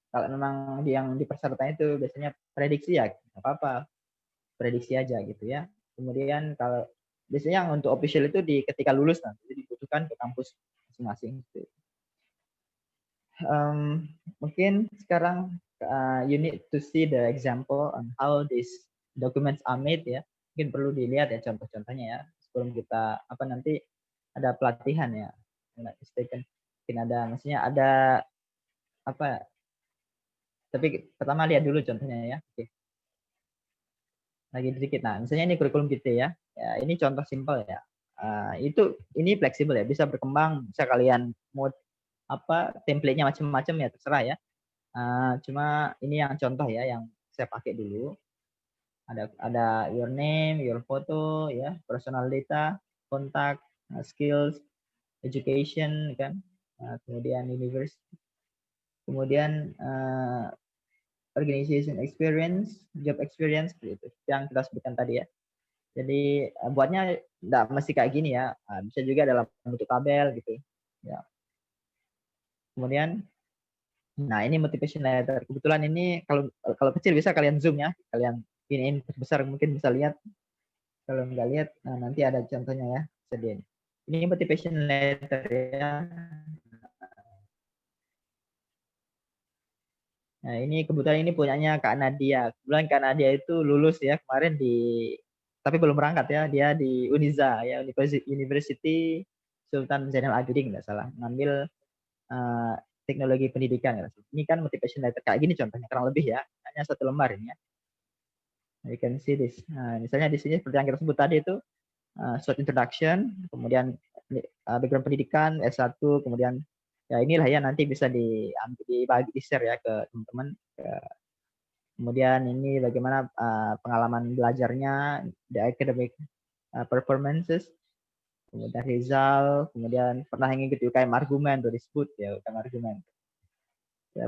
kalau memang yang di persyaratan itu biasanya prediksi ya, nggak apa-apa, prediksi aja gitu ya. Kemudian kalau biasanya yang untuk official itu ketika lulus nanti dibutuhkan ke kampus masing-masing. Gitu. Mungkin sekarang you need to see the example on how these documents are made ya. Mungkin perlu dilihat ya contoh-contohnya ya sebelum kita nanti ada pelatihan ya. Mungkin ada maksudnya ada tapi pertama lihat dulu contohnya ya. Oke. Lagi sedikit. Nah, misalnya ini kurikulum kita ya. Ya, ini contoh simpel ya. Ini fleksibel ya, bisa berkembang, bisa kalian mau template-nya macam-macam ya terserah ya. Cuma ini yang contoh ya yang saya pakai dulu. Ada your name, your photo ya, personal data, kontak, skills, education kan. Kemudian university. Kemudian organization experience, job experience seperti itu yang kita sebutkan tadi ya. Jadi buatnya tidak mesti kayak gini ya, bisa juga dalam bentuk tabel gitu ya. Kemudian nah ini motivation letter, kebetulan ini kalau kecil bisa kalian zoom ya, kalian ini besar mungkin bisa lihat, kalau nggak lihat nanti ada contohnya ya. Jadi ini motivation letter ya. Nah ini kebetulan ini punyanya Kak Nadia. Kebetulan Kak Nadia itu lulus ya kemarin tapi belum berangkat ya, dia di Uniza ya, University Sultan Zainal Abidin nggak salah, ngambil teknologi pendidikan ya. Ini kan motivation letter kayak gini contohnya kurang lebih ya, hanya 1 lembar ini ya. You can see this. Nah, misalnya di sini seperti yang kita sebut tadi itu short introduction, kemudian background pendidikan S1, kemudian ya inilah ya nanti bisa dibagi di share ya ke teman-teman. Kemudian ini bagaimana pengalaman belajarnya, the academic performances, kemudian result, kemudian pernah ngikut UKM argumen tuh disebut ya, UKM argumen.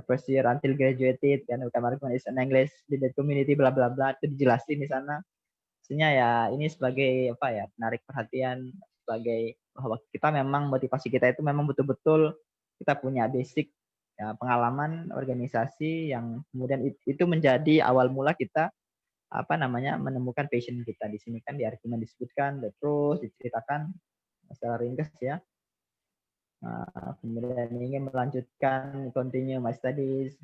First year until graduated kan, UKM argumen is an English di community bla bla bla, itu dijelasin di sana. Maksudnya ya ini sebagai menarik perhatian, sebagai bahwa kita memang motivasi kita itu memang betul-betul kita punya basic ya, pengalaman organisasi yang kemudian itu menjadi awal mula kita menemukan passion kita. Di sini kan di argumen disebutkan, terus diceritakan secara ringkas ya. Kemudian ingin melanjutkan continue my studies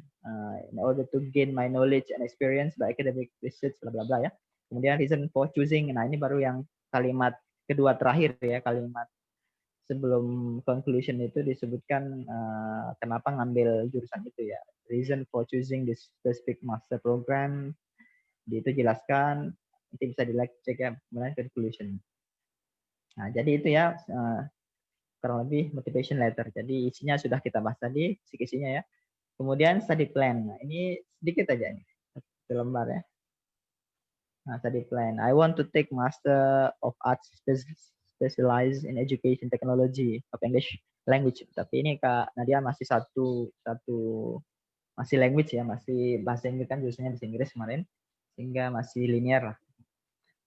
in order to gain my knowledge and experience by academic research bla bla bla ya. Kemudian reason for choosing. Nah, ini baru yang kalimat kedua terakhir ya, kalimat sebelum conclusion itu disebutkan kenapa ngambil jurusan itu ya. Reason for choosing this specific master program. Itu jelaskan, nanti bisa dicek ya, kemudian conclusion. Nah, jadi itu ya kurang lebih motivation letter. Jadi isinya sudah kita bahas tadi, isinya ya. Kemudian study plan. Nah, ini sedikit aja nih, 1 lembar ya. Nah, study plan. I want to take Master of Arts specialized in education technology of English language. Tapi ini Kak Nadia masih satu masih language ya, masih bahasa Inggris kan jurusannya bahasa Inggris kemarin, sehingga masih linear lah.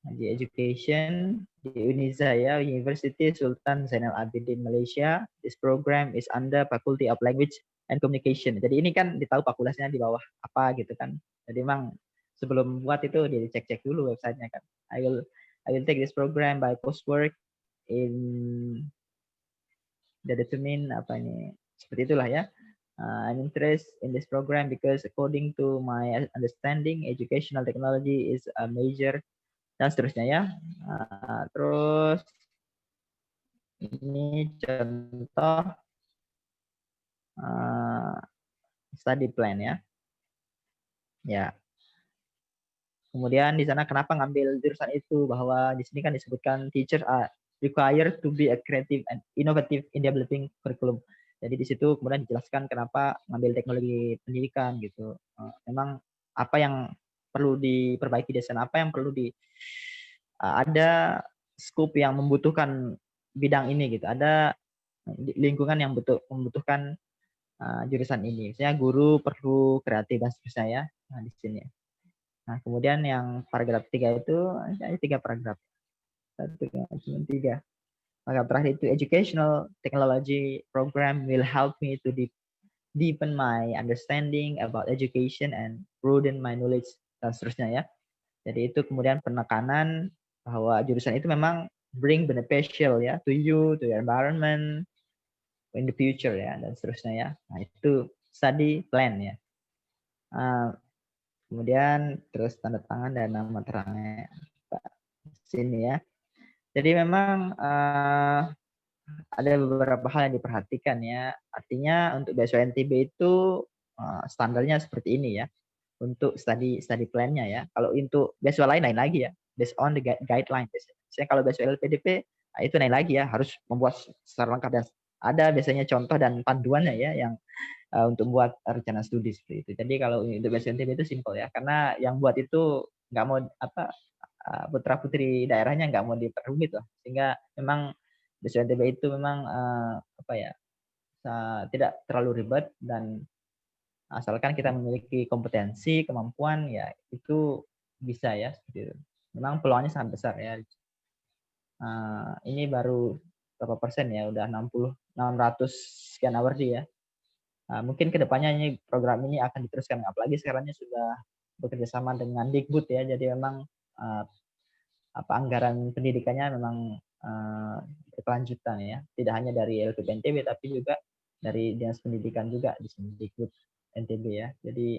Nah, di education di Uniza ya, University Sultan Zainal Abidin Malaysia. This program is under Faculty of Language and Communication. Jadi ini kan ditahu fakultasnya di bawah apa gitu kan. Jadi memang sebelum buat itu dia dicek-cek dulu websitenya kan. I will take this program by coursework in the determine seperti itulah ya. I'm interested in this program because according to my understanding, educational technology is a major dan seterusnya ya. Terus ini contoh study plan ya. Ya. Kemudian di sana kenapa ngambil jurusan itu, bahwa di sini kan disebutkan teachers are required to be a creative and innovative in developing curriculum. Jadi di situ kemudian dijelaskan kenapa ngambil teknologi pendidikan gitu. Memang apa yang perlu diperbaiki di sana, apa yang perlu ada scope yang membutuhkan bidang ini gitu. Ada lingkungan yang membutuhkan jurusan ini. Misalnya guru perlu kreatif dan seterusnya ya. Nah, di sini. Nah, kemudian yang paragraf 3 itu ada 3 paragraf. 3. Paragraf terakhir itu educational technology program will help me to deepen my understanding about education and broaden my knowledge dan seterusnya ya. Jadi itu kemudian penekanan bahwa jurusan itu memang bring beneficial ya to you, to your environment, in the future ya, dan seterusnya ya. Nah, itu study plan ya. Kemudian terus tanda tangan dan nama terangnya sini ya. Jadi memang ada beberapa hal yang diperhatikan ya. Artinya untuk beasiswa NTB itu standarnya seperti ini ya. Untuk study plan-nya ya. Kalau untuk beasiswa lain lagi ya. Based on the guideline. Biasanya kalau beasiswa LPDP itu lain lagi ya. Harus membuat secara lengkap dan ada biasanya contoh dan panduannya ya yang untuk membuat rencana studi seperti itu. Jadi kalau untuk beasiswa NTB itu simpel ya. Karena yang buat itu nggak mau putra putri daerahnya nggak mau diperumit lah. Sehingga memang beasiswa NTB itu memang tidak terlalu ribet dan asalkan kita memiliki kompetensi, kemampuan ya itu bisa ya. Memang peluangnya sangat besar ya. Ini baru berapa persen ya? Udah 600 sekian awardee ya. Mungkin kedepannya ini program ini akan diteruskan. Apalagi sekarangnya sudah bekerja sama dengan Dikbud ya. Jadi memang anggaran pendidikannya memang berkelanjutan ya. Tidak hanya dari LPP NTB tapi juga dari Dinas Pendidikan juga di sini Dikbud NTB ya. Jadi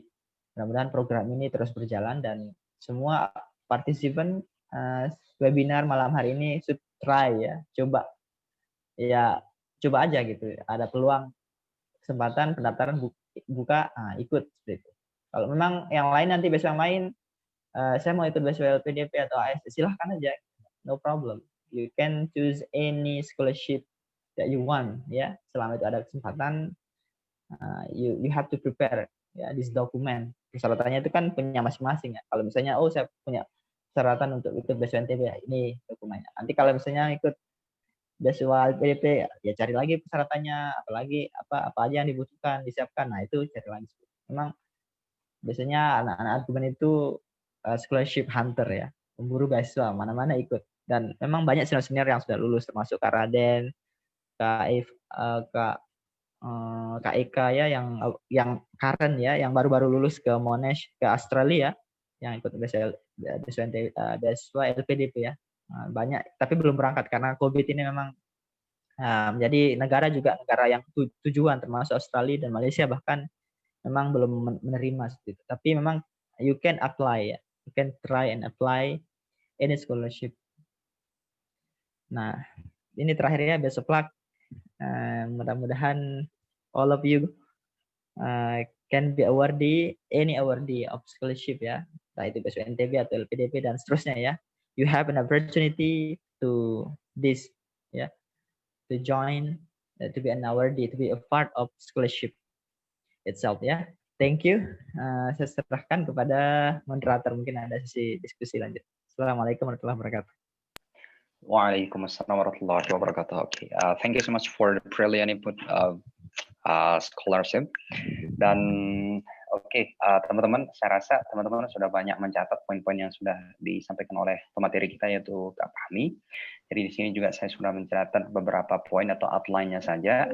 mudah-mudahan program ini terus berjalan dan semua partisipan webinar malam hari ini should try ya. Coba aja gitu. Ada peluang kesempatan pendaftaran buka ikut seperti itu. Kalau memang yang lain nanti besok yang lain saya mau ikut beasiswa LPDP atau AS, silahkan aja, no problem. You can choose any scholarship that you want, ya. Selama itu ada kesempatan, you have to prepare ya this document. Persyaratannya itu kan punya masing-masing ya. Kalau misalnya, saya punya persyaratan untuk ikut beasiswa NTB, ya ini dokumennya. Nanti kalau misalnya ikut beasiswa LPDP, ya cari lagi persyaratannya, apalagi apa aja yang dibutuhkan, disiapkan. Nah itu cari lagi. Memang biasanya anak-anak argumen itu scholarship hunter ya, pemburu beasiswa mana-mana ikut. Dan memang banyak senior-senior yang sudah lulus termasuk Kak Raden, Kak Eka ya yang current ya, yang baru-baru lulus ke Monash ke Australia yang ikut beasiswa LPDP ya. Banyak tapi belum berangkat karena COVID ini memang menjadi negara yang tujuan termasuk Australia dan Malaysia bahkan memang belum menerima seperti itu. Tapi memang you can apply ya. You can try and apply any scholarship. Nah, ini terakhir ya, best of luck. Mudah-mudahan all of you can be any awardee of scholarship ya. Entah itu beasiswa NTB atau LPDP dan seterusnya ya. You have an opportunity to this ya. To join, to be an awardee, to be a part of scholarship itself ya. Thank you. Saya serahkan kepada moderator, mungkin ada sesi diskusi lanjut. Assalamualaikum warahmatullahi wabarakatuh. Waalaikumsalam warahmatullahi wabarakatuh. Okay, thank you so much for the brilliant input of scholarship. Dan teman-teman, saya rasa teman-teman sudah banyak mencatat poin-poin yang sudah disampaikan oleh pemateri kita yaitu Kak Fahmi. Jadi di sini juga saya sudah mencatat beberapa poin atau outline-nya saja.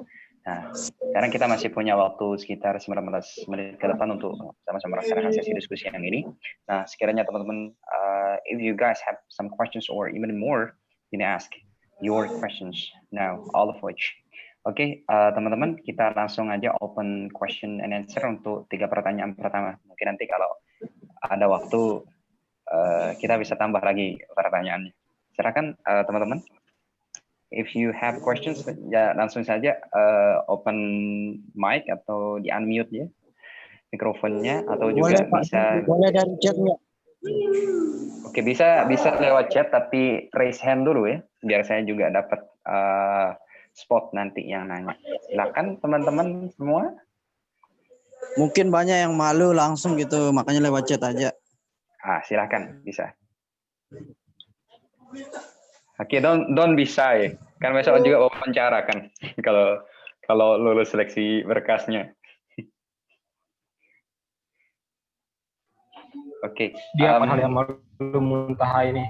Nah, sekarang kita masih punya waktu sekitar 19 menit ke depan untuk sama-sama melaksanakan sesi diskusi yang ini. Nah, sekiranya teman-teman, if you guys have some questions or even more, you can ask your questions now, all of which. Oke, teman-teman, kita langsung aja open question and answer untuk 3 pertanyaan pertama. Mungkin nanti kalau ada waktu, kita bisa tambah lagi pertanyaannya. Silakan, teman-teman. If you have questions, ya langsung saja open mic atau di unmute ya mikrofonnya, atau juga boleh dari chatnya. Oke, bisa lewat chat tapi raise hand dulu ya, biar saya juga dapat spot nanti yang nanya. Silakan teman-teman semua. Mungkin banyak yang malu langsung gitu, makanya lewat chat aja. Silakan, bisa. Oke, don't be shy. Kan besok juga wawancara kan kalau lulus seleksi berkasnya. Oke. Dia hal yang malu Muntaha ini.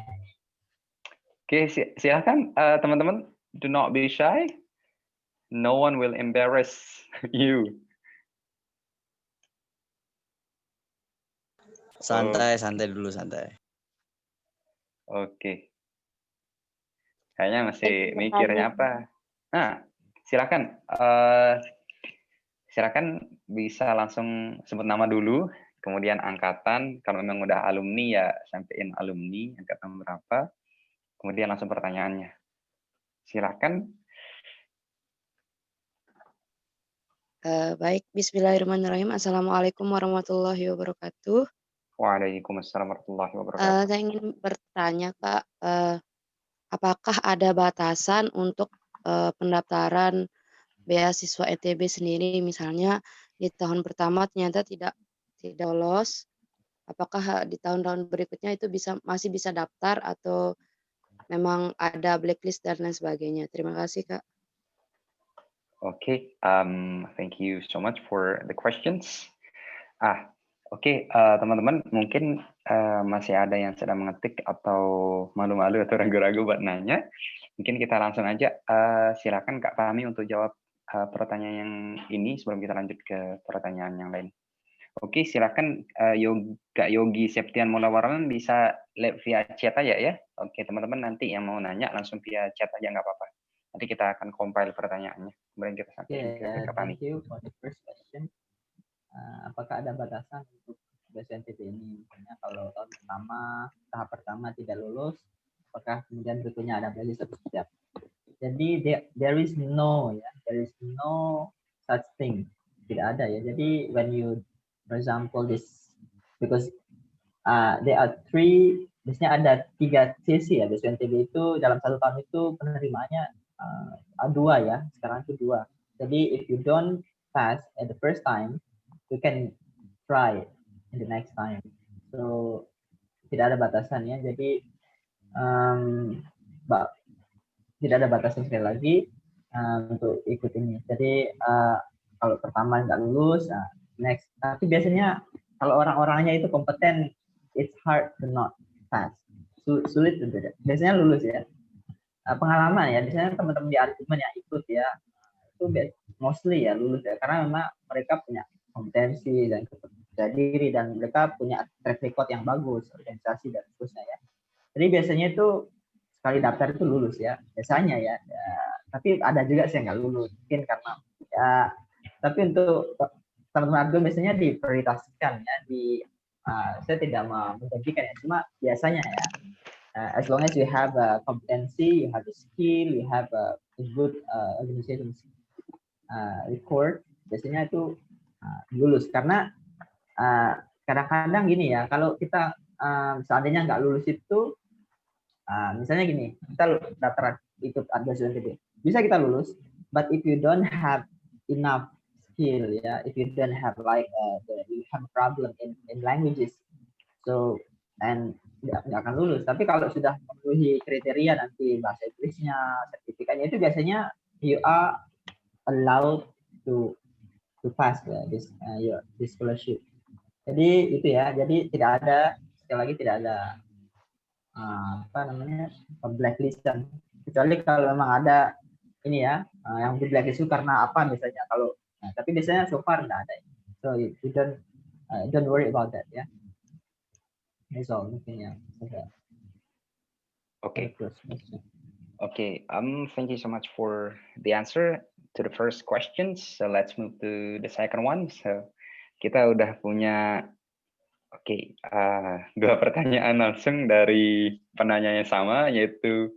Oke, silakan teman-teman. Do not be shy. No one will embarrass you. Santai dulu, santai. Oke. Kayaknya masih mikirnya apa. silakan. Silakan bisa langsung sebut nama dulu, kemudian angkatan. Kalau memang udah alumni ya sampein alumni angkatan berapa, kemudian langsung pertanyaannya. Silakan. Baik, Bismillahirrahmanirrahim. Assalamualaikum warahmatullahi wabarakatuh. Waalaikumsalam warahmatullahi wabarakatuh. Saya ingin bertanya, Kak, apakah ada batasan untuk pendaftaran beasiswa ITB sendiri? Misalnya di tahun pertama ternyata tidak lolos, apakah di tahun-tahun berikutnya itu masih bisa daftar atau memang ada blacklist dan lain sebagainya? Terima kasih, Kak. Okay, thank you so much for the questions. Oke, teman-teman, mungkin masih ada yang sedang mengetik atau malu-malu atau ragu-ragu buat nanya. Mungkin kita langsung aja. Silakan Kak Fahmi untuk jawab pertanyaan yang ini sebelum kita lanjut ke pertanyaan yang lain. Oke, silakan Kak Yogi Septian Mulawarman bisa live via chat aja ya. Oke, teman-teman nanti yang mau nanya langsung via chat aja nggak apa-apa. Nanti kita akan compile pertanyaannya. Kemudian kita sampaikan ke Kak Fahmi. Thank you for the first question. Apakah ada batasan untuk beasiswa NTB ini? Misalnya kalau tahap pertama tidak lulus, apakah kemudian berikutnya ada lagi satu step? Jadi there is no such thing, tidak ada ya. Jadi when you, for example, because there are biasanya ada 3 sesi ya beasiswa NTB itu dalam 1 tahun itu penerimaannya 2 ya, sekarang itu 2. Jadi if you don't pass at the first time, you can try in the next time. So tidak ada batasan ya. Jadi tidak ada batasan sekali lagi untuk ikut ini. Jadi kalau pertama nggak lulus, next. Tapi biasanya kalau orang-orangnya itu kompeten, it's hard to not pass. Sulit untuk biasanya lulus ya. Pengalaman ya, biasanya teman-teman di argumen yang ikut ya, itu mostly ya lulus ya, karena memang mereka punya kompetensi dan kepercayaan diri dan mereka punya track record yang bagus, organisasi dan seterusnya ya. Jadi biasanya itu sekali daftar itu lulus ya, biasanya ya. Tapi ada juga sih yang nggak lulus, mungkin karena ya. Tapi untuk teman-teman argumen biasanya diprioritaskan ya, saya tidak menjanjikan ya, cuma biasanya ya. As long as you have a competency, you have a skill, you have a good organization record, biasanya itu lulus. Karena kadang-kadang gini ya, kalau kita seandainya nggak lulus itu, misalnya gini, kita daftar ikut beasiswa NTB, bisa kita lulus, but if you don't have enough skill ya, if you don't have like you have a problem in languages, so and nggak akan lulus. Tapi kalau sudah memenuhi kriteria nanti bahasa Inggrisnya, sertifikatnya, itu biasanya you are allowed to pass ya, this scholarship. Jadi itu ya. Jadi tidak ada, sekali lagi tidak ada blacklistan. Kecuali kalau memang ada ini ya, yang di blacklist itu karena apa misalnya. Kalau tapi biasanya so far nggak ada. So you don't worry about that ya. That's all mungkin ya. Okay. Thank you so much for the answer to the first question. So let's move to the second one. So kita udah punya dua pertanyaan langsung dari penanya yang sama, yaitu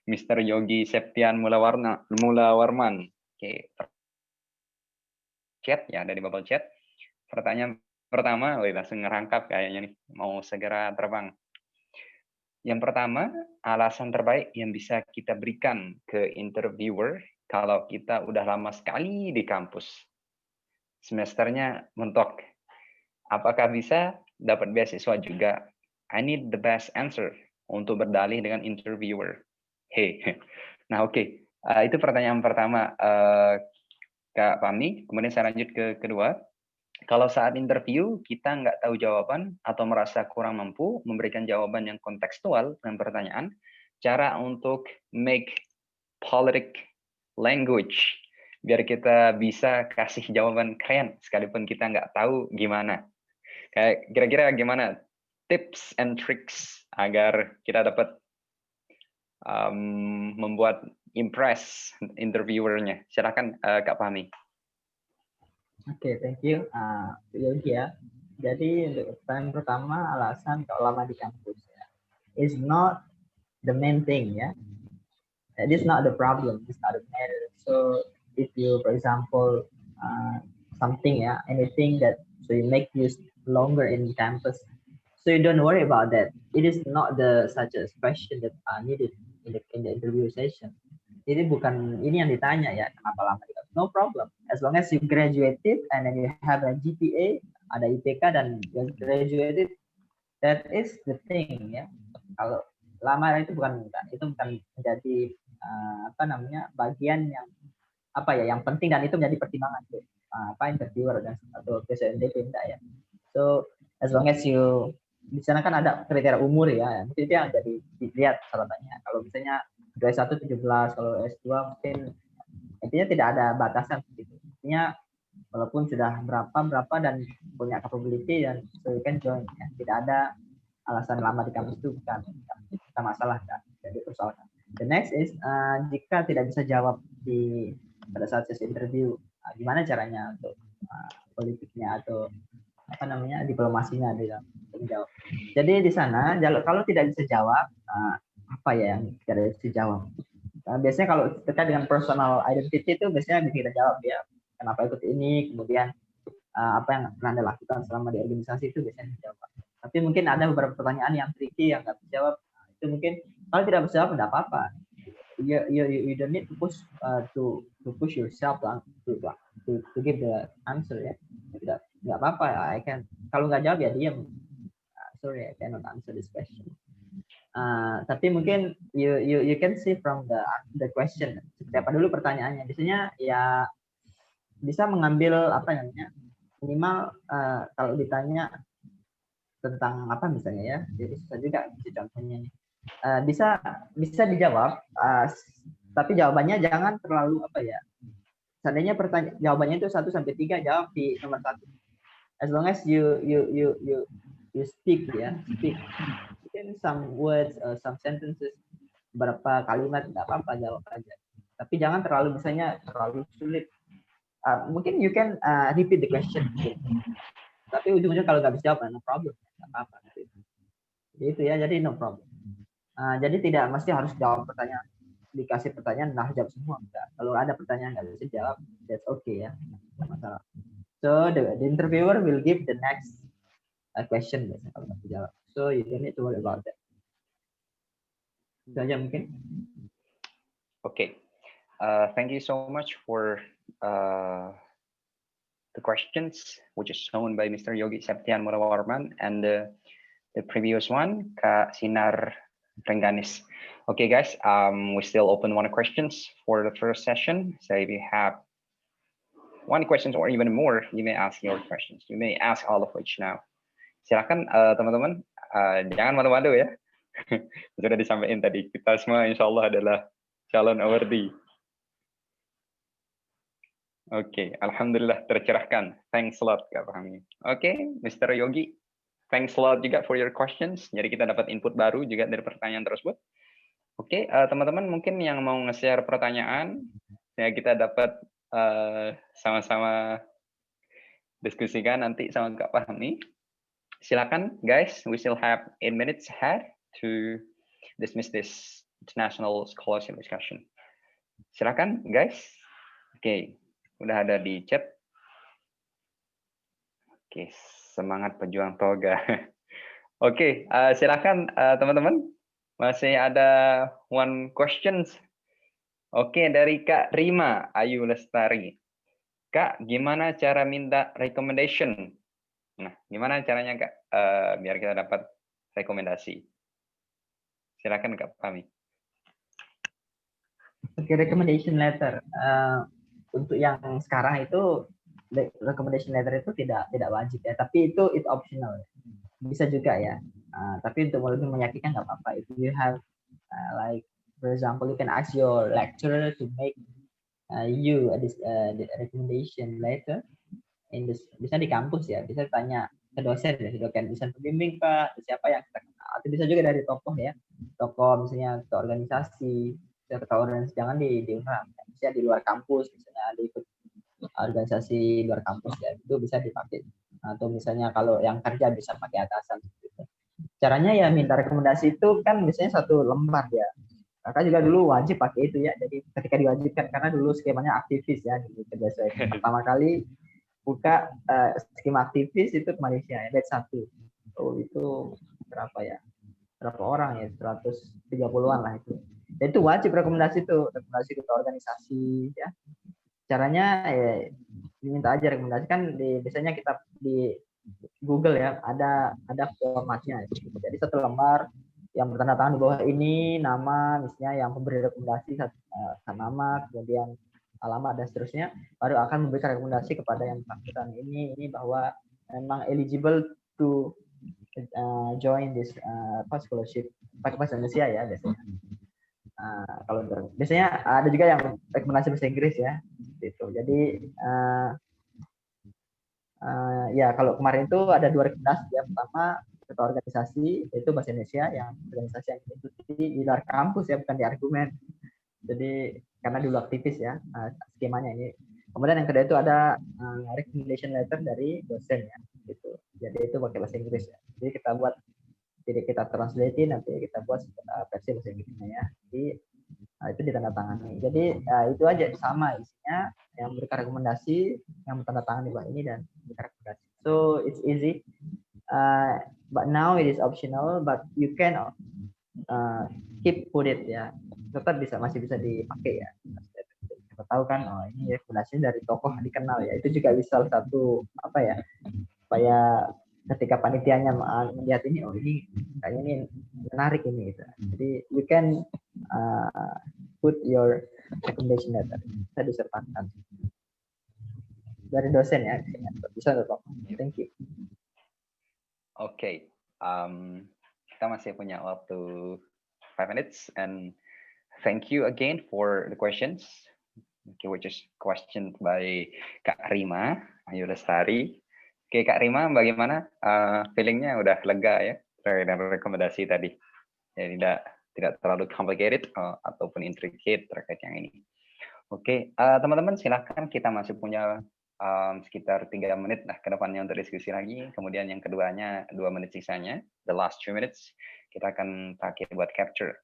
Mr. Yogi Septian Mulawarman. Chat ya, dari bubble chat. Pertanyaan pertama, langsung ngerangkap kayaknya nih, mau segera terbang. Yang pertama, alasan terbaik yang bisa kita berikan ke interviewer kalau kita udah lama sekali di kampus. Semesternya mentok. Apakah bisa dapat beasiswa juga? I need the best answer untuk berdalih dengan interviewer. Nah, itu pertanyaan pertama, Kak Fahmi. Kemudian saya lanjut ke kedua. Kalau saat interview kita nggak tahu jawaban atau merasa kurang mampu memberikan jawaban yang kontekstual dengan pertanyaan, cara untuk make politic language biar kita bisa kasih jawaban keren sekalipun kita nggak tahu gimana. Kayak kira-kira gimana tips and tricks agar kita dapat membuat impress interviewernya. Silakan Kak Fahmi. Oke, thank you, Yogi ya. Jadi untuk pertanyaan pertama, alasan kok lama di kampus ya, is not the main thing ya. It is not the problem, it's not the matter. So if you, for example, something ya, anything that so you make you longer in campus, so you don't worry about that. It is not the such a question that are needed in the interview session. Jadi bukan ini yang ditanya ya, kenapa lama di kampus. No problem. As long as you graduated and then you have a GPA, ada IPK dan you graduated, that is the thing ya. Kalau lama itu bukan menjadi apa namanya bagian yang apa ya yang penting dan itu menjadi pertimbangan tuh interviewer dan atau PSNDP enggak ya. So as long as you di sana kan ada kriteria umur ya, mungkin itu yang jadi dilihat syaratnya. Kalau misalnya dari 1 17, kalau S2 mungkin intinya tidak ada batasan gitu. Intinya walaupun sudah berapa dan punya capability dan so you can join ya. Tidak ada alasan lama di kampus itu bukan masalah kan, jadi persoalan. The next is jika tidak bisa jawab pada saat sesi interview, gimana caranya untuk politiknya atau apa namanya diplomasinya dalam menjawab. Jadi di sana kalau tidak bisa jawab, apa ya yang tidak bisa jawab? Biasanya kalau terkait dengan personal identity itu biasanya bisa kita jawab ya. Kenapa ikut ini, kemudian apa yang pernah Anda lakukan selama di organisasi itu biasanya dijawab. Tapi mungkin ada beberapa pertanyaan yang tricky yang nggak dijawab. Itu mungkin kalau tidak bisa jawab tidak apa-apa. You don't need to push push yourself to give the answer ya. Nggak apa-apa. Kalau nggak jawab ya diam. Sorry, I cannot answer this question. Tapi mungkin you can see from the question seperti apa dulu pertanyaannya. Biasanya ya bisa mengambil apa namanya minimal kalau ditanya tentang apa misalnya ya, jadi susah juga contohnya nih. Bisa dijawab, tapi jawabannya jangan terlalu apa ya. Seandainya jawabannya itu 1 sampai 3, jawab di nomor 1. As long as you speak ya, mungkin some words, some sentences, beberapa kalimat nggak apa-apa jawab aja. Tapi jangan terlalu misalnya terlalu sulit. Mungkin you can repeat the question. Tapi ujung-ujungnya kalau nggak bisa jawab, no problem, nggak apa-apa. Itu ya, jadi no problem. Jadi tidak mesti harus jawab pertanyaan, dikasih pertanyaan nah jawab semua. Enggak. Kalau ada pertanyaan nggak bisa jawab, that's okay ya, nggak masalah. So the interviewer will give the next question biasanya kalau nggak bisa jawab. So you don't need to worry about that. Itu aja mungkin. Okay. Thank you so much for the questions, which is shown by Mr. Yogi Septian Murawarman and the previous one, Kak Sinar Rengganis. Okay, guys, we still open one questions for the first session. So if you have one question or even more, you may ask your questions. You may ask all of which now. Silakan teman-teman, jangan malu-malu ya. Sudah disampaikan tadi, kita semua insya Allah adalah calon awardee. Oke, alhamdulillah tercerahkan. Thanks a lot, Kak Fahmi. Oke, Mr. Yogi, thanks a lot juga for your questions. Jadi kita dapat input baru juga dari pertanyaan tersebut. Oke, teman-teman mungkin yang mau nge-share pertanyaan, ya kita dapat sama-sama diskusikan nanti sama Kak Fahmi. Silakan, guys. We still have 8 minutes ahead to dismiss this international scholarship discussion. Silakan, guys. Oke. Udah ada di chat. Oke, semangat pejuang toga. Oke, silakan teman-teman. Masih ada one questions. Oke, dari Kak Rima Ayu Lestari. Kak, gimana cara minta recommendation? Nah, gimana caranya Kak? Biar kita dapat rekomendasi. Silakan Kak Fahmi. Oke, recommendation letter. Untuk yang sekarang itu recommendation letter itu tidak wajib ya, tapi itu optional. Bisa juga ya. Tapi untuk lebih meyakinkan nggak apa-apa. If you have like for example, you can ask your lecturer to make you the recommendation letter in this, bisa di kampus ya, bisa tanya ke dosen ya, dosen pembimbing Pak, siapa yang kita kenal. Atau bisa juga dari tokoh ya, tokoh misalnya ke organisasi sertifikat organisasi, jangan diulang. Misalnya di luar kampus, misalnya ada ikut organisasi luar kampus ya, itu bisa dipakai. Atau misalnya kalau yang kerja bisa pakai atasan. Gitu. Caranya ya minta rekomendasi itu kan biasanya 1 lembar ya. Kakak juga dulu wajib pakai itu ya. Jadi ketika diwajibkan, karena dulu skemanya aktivis ya di Kerjasua. Pertama kali buka skema aktivis itu ke Malaysia ya, batch 1. Oh, itu berapa ya? Berapa orang ya? 130-an lah itu. Dan itu wajib rekomendasi itu, rekomendasi ke organisasi ya. Caranya ya diminta aja rekomendasi, kan biasanya kita di Google ya ada formatnya. Jadi 1 lembar yang bertanda tangan di bawah ini nama, misalnya yang pemberi rekomendasi nama, kemudian alamat dan seterusnya, baru akan memberikan rekomendasi kepada yang bersangkutan ini bahwa memang eligible to join this scholarship, pakai bahasa Indonesia ya biasanya. Kalau biasanya ada juga yang rekomendasi bahasa Inggris ya, gitu. Jadi ya kalau kemarin itu ada 2 rekomendasi ya. Pertama ketua organisasi itu bahasa Indonesia, yang organisasi yang ikuti di luar kampus ya, bukan di argumen. Jadi karena dulu aktivis ya skemanya ini. Kemudian yang kedua itu ada recommendation letter dari dosen ya, gitu. Jadi itu pakai bahasa Inggris ya. Jadi kita buat, jadi kita translate, nanti kita buat versi bahasa Inggrisnya ya. Jadi itu ditandatangani. Jadi itu aja, sama isinya, yang memberikan rekomendasi, yang bertandatangan di bawah ini, dan memberikan rekomendasi. So it's easy. But now it is optional, but you can keep put it ya. Tetap masih bisa dipakai ya. Kita tahu kan, oh ini rekomendasinya dari tokoh dikenal ya. Itu juga bisa salah satu apa ya, supaya ketika panitianya melihat ini, oh ini kayaknya ini menarik ini gitu. Jadi you can put your recommendation letter, bisa disertakan dari dosen ya, bisa tokoh. Thank you. Oke, kita masih punya waktu 5 minutes, and thank you again for the questions. Okay, which is questioned by Kak Rima Ayu Lestari. Oke, Kak Rima, bagaimana feelingnya? Udah lega ya terhadap rekomendasi tadi? Ya, tidak terlalu complicated ataupun intricate terkait yang ini. Oke, teman-teman silakan, kita masih punya sekitar 3 menit ke depannya untuk diskusi lagi. Kemudian yang keduanya 2 menit sisanya, the last 2 minutes, kita akan pakai buat capture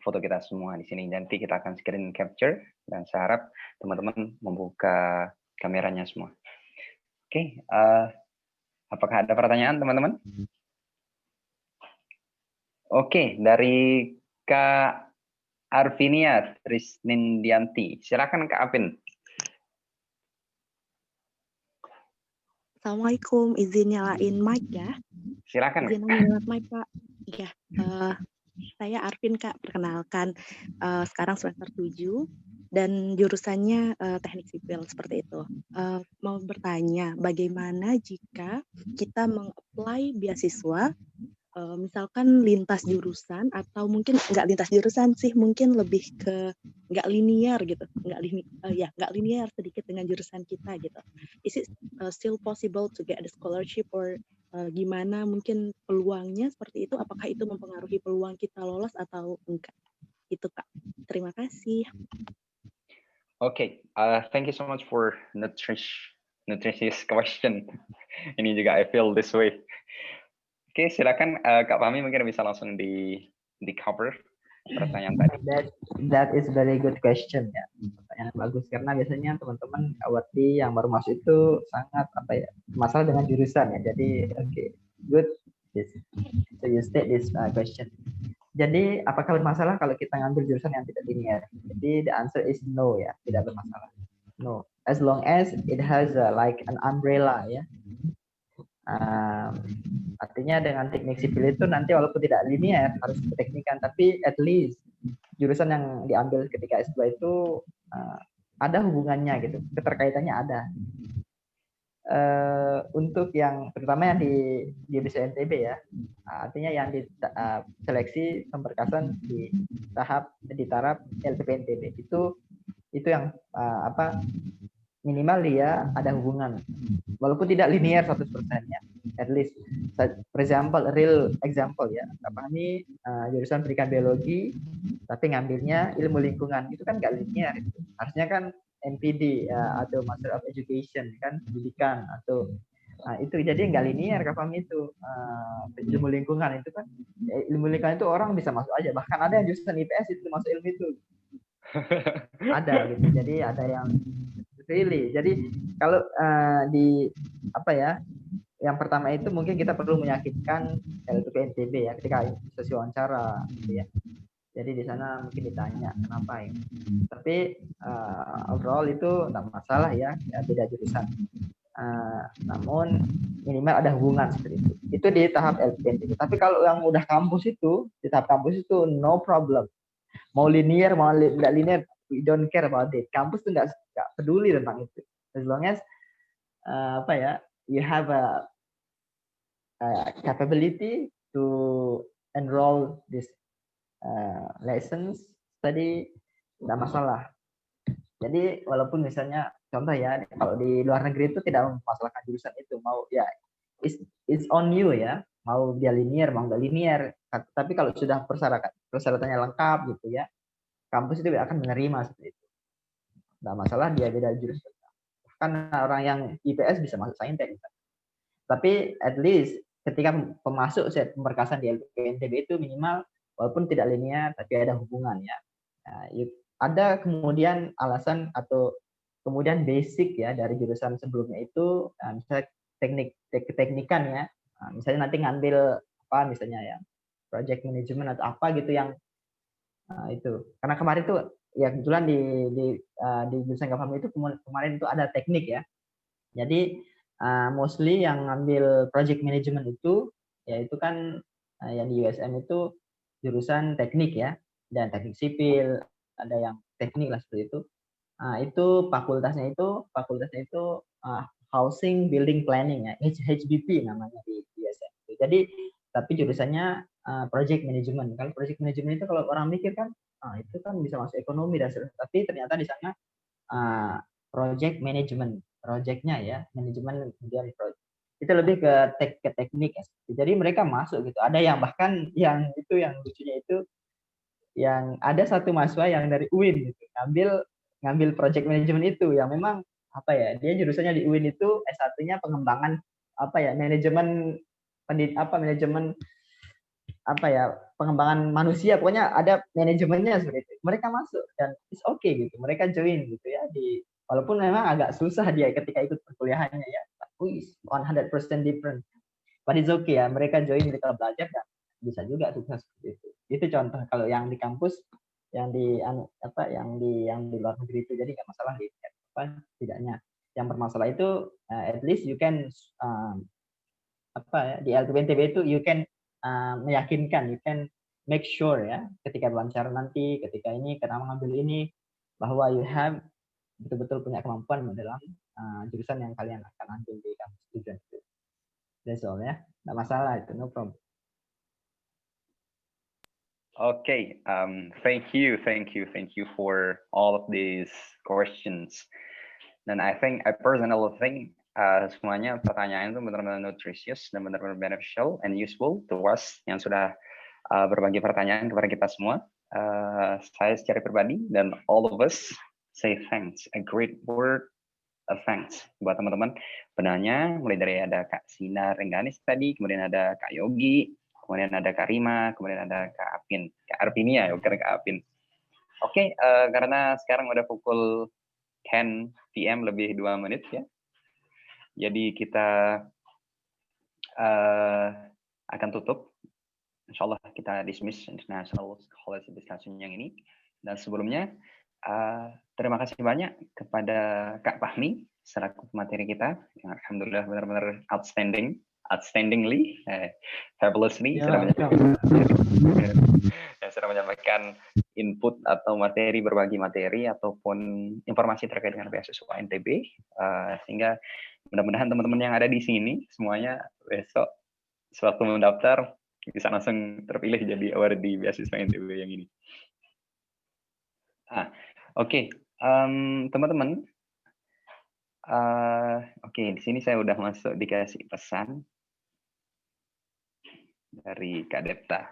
foto kita semua di sini. Nanti kita akan screen capture, dan saya harap teman-teman membuka kameranya semua. Oke, apakah ada pertanyaan teman-teman? Oke, dari Kak Arvinia Trisnindianti. Silakan Kak Arvin. Assalamualaikum, izin nyalain mic ya. Silakan. Izin nyalain mic, Pak. Iya, saya Arvin, Kak, perkenalkan. Sekarang semester 7 dan jurusannya teknik sipil, seperti itu. Mau bertanya, bagaimana jika kita meng-apply beasiswa, misalkan lintas jurusan, atau mungkin nggak lintas jurusan sih, mungkin lebih ke nggak linear gitu, nggak linear sedikit dengan jurusan kita gitu. Is it still possible to get the scholarship, or gimana mungkin peluangnya seperti itu? Apakah itu mempengaruhi peluang kita lolos atau enggak? Itu Kak. Terima kasih. Okay, thank you so much for nutritious question. Ini juga I feel this way. Oke, silakan Kak Fahmi, mungkin bisa langsung di cover pertanyaan tadi. That is very good question ya. Pertanyaan bagus, karena biasanya teman-teman awati yang baru masuk itu sangat masalah dengan jurusan ya. Jadi good. So you state this question. Jadi apakah bermasalah kalau kita ngambil jurusan yang tidak linear? Jadi the answer is no ya, tidak bermasalah. No, as long as it has like an umbrella ya. Artinya dengan teknik sipil itu nanti walaupun tidak linear harus berteknikan, tapi at least jurusan yang diambil ketika S2 itu ada hubungannya gitu, keterkaitannya ada. Untuk yang terutama yang di BSW NTB ya, artinya yang di seleksi pemberkasan di taraf LPP NTB itu yang minimal dia ada hubungan, walaupun tidak linear 100% ya, at least for example, real example ya, Kak Fahmi jurusan pendidikan biologi, tapi ngambilnya ilmu lingkungan, itu kan nggak linear. Harusnya kan MPD atau Master of Education kan, pendidikan atau itu jadi nggak linear Kak Fahmi itu. Ilmu lingkungan itu kan, ilmu lingkungan itu orang bisa masuk aja, bahkan ada yang jurusan IPS itu masuk ilmu itu. Ada gitu, jadi ada yang really. Jadi kalau di apa ya, yang pertama itu mungkin kita perlu meyakinkan LPNTB ya ketika sesi wawancara gitu ya. Jadi di sana mungkin ditanya kenapa ya. Tapi overall itu tidak masalah ya, beda jurusan. Namun minimal ada hubungan seperti itu. Itu di tahap LPNTB. Tapi kalau yang udah kampus itu, di tahap kampus itu no problem. Mau linear, mau tidak linear, we don't care about it. Kampus tuh nggak peduli tentang itu. As long as apa ya, you have a capability to enroll this lessons study, tidak masalah. Jadi walaupun misalnya contoh ya, kalau di luar negeri itu tidak memasalahkan jurusan itu, mau ya it's on you ya, mau dia linear mau nggak linear. Tapi kalau sudah persyaratannya lengkap gitu ya, kampus itu akan menerima seperti itu. Tidak masalah dia beda jurusan. Kan orang yang IPS bisa masuk saintek. Tapi at least ketika pemasuk pemberkasan di LPNTB itu minimal walaupun tidak linear tapi ada hubungan ya. Ada kemudian alasan atau kemudian basic ya dari jurusan sebelumnya itu, misalnya teknikan ya. Misalnya nanti ngambil apa misalnya ya, project management atau apa gitu yang itu. Karena kemarin itu ya kebetulan di jurusan Kak Fahmi itu kemarin itu ada teknik ya. Jadi mostly yang ngambil project management itu ya itu kan yang di USM itu jurusan teknik ya, dan teknik sipil, ada yang teknik lah seperti itu. Itu fakultasnya itu housing building planning ya, HBP namanya di USM. Jadi tapi jurusannya project management. Kalau project management itu kalau orang mikir kan itu kan bisa masuk ekonomi dan sebagainya. Tapi ternyata di sana project management, projectnya ya, manajemen kemudian project. Itu lebih ke teknik ya. Jadi mereka masuk gitu. Ada yang bahkan yang lucunya itu yang ada satu mahasiswa yang dari UIN gitu, ngambil project management itu yang memang apa ya, dia jurusannya di UIN itu S1-nya pengembangan apa ya, manajemen pengembangan manusia, pokoknya ada manajemennya seperti itu. Mereka masuk dan it's okay gitu, mereka join gitu ya, walaupun memang agak susah dia ketika ikut perkuliahannya ya, 100% different, but it's okay ya, mereka join, mereka belajar dan bisa juga sukses seperti itu. Itu contoh kalau yang di kampus, yang di luar negeri itu, jadi nggak masalah gitu tidaknya. Yang bermasalah itu at least you can di LPNTB itu you can meyakinkan, you can make sure ya ketika wawancara nanti, ketika ini kenapa ngambil ini, bahwa you have betul-betul punya kemampuan dalam jurusan yang kalian akan ambil di kampus tujuan itu. That's all ya, nggak masalah itu, no problem. Okay, thank you for all of these questions. Dan I personally think semuanya pertanyaan itu benar-benar nutritious dan benar-benar beneficial and useful to us yang sudah berbagi pertanyaan kepada kita semua. Saya secara pribadi dan all of us say thanks, a great word of thanks buat teman-teman penanya, mulai dari ada Kak Sina Rengganis tadi, kemudian ada Kak Yogi, kemudian ada Kak Rima, kemudian ada Kak Apin, Kak Arpinia, bukan Kak Apin. Oke, karena sekarang udah pukul 10 PM lebih 2 menit ya. Jadi kita akan tutup. Insya Allah kita dismiss International College Discussion yang ini. Dan sebelumnya, terima kasih banyak kepada Kak Fahmi selaku materi kita yang alhamdulillah benar-benar outstandingly, fabulously sudah menyampaikan input atau berbagi materi ataupun informasi terkait dengan beasiswa NTB, sehingga mudah-mudahan teman-teman yang ada di sini semuanya besok sewaktu mendaftar bisa langsung terpilih jadi award di beasiswa NTB yang ini. Oke, teman-teman. Oke, di sini saya udah masuk dikasih pesan. dari Kak Depta.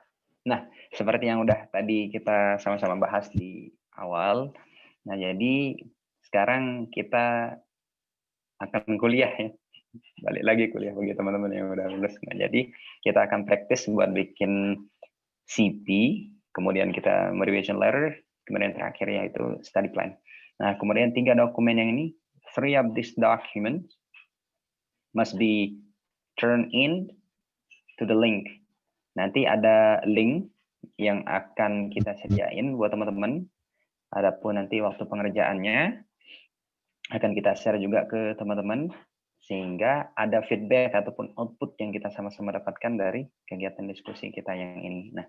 Nah, seperti yang udah tadi kita sama-sama bahas di awal, nah jadi sekarang kita akan kuliah ya. Balik lagi kuliah bagi teman-teman yang udah lulus. Nah, jadi kita akan praktis buat bikin CP, kemudian kita revision letter, kemudian terakhir yaitu study plan. Nah, kemudian 3 dokumen yang ini, 3 of these documents must be turned in to the link. Nanti ada link yang akan kita sediain buat teman-teman. Adapun nanti waktu pengerjaannya akan kita share juga ke teman-teman sehingga ada feedback ataupun output yang kita sama-sama dapatkan dari kegiatan diskusi kita yang ini. Nah,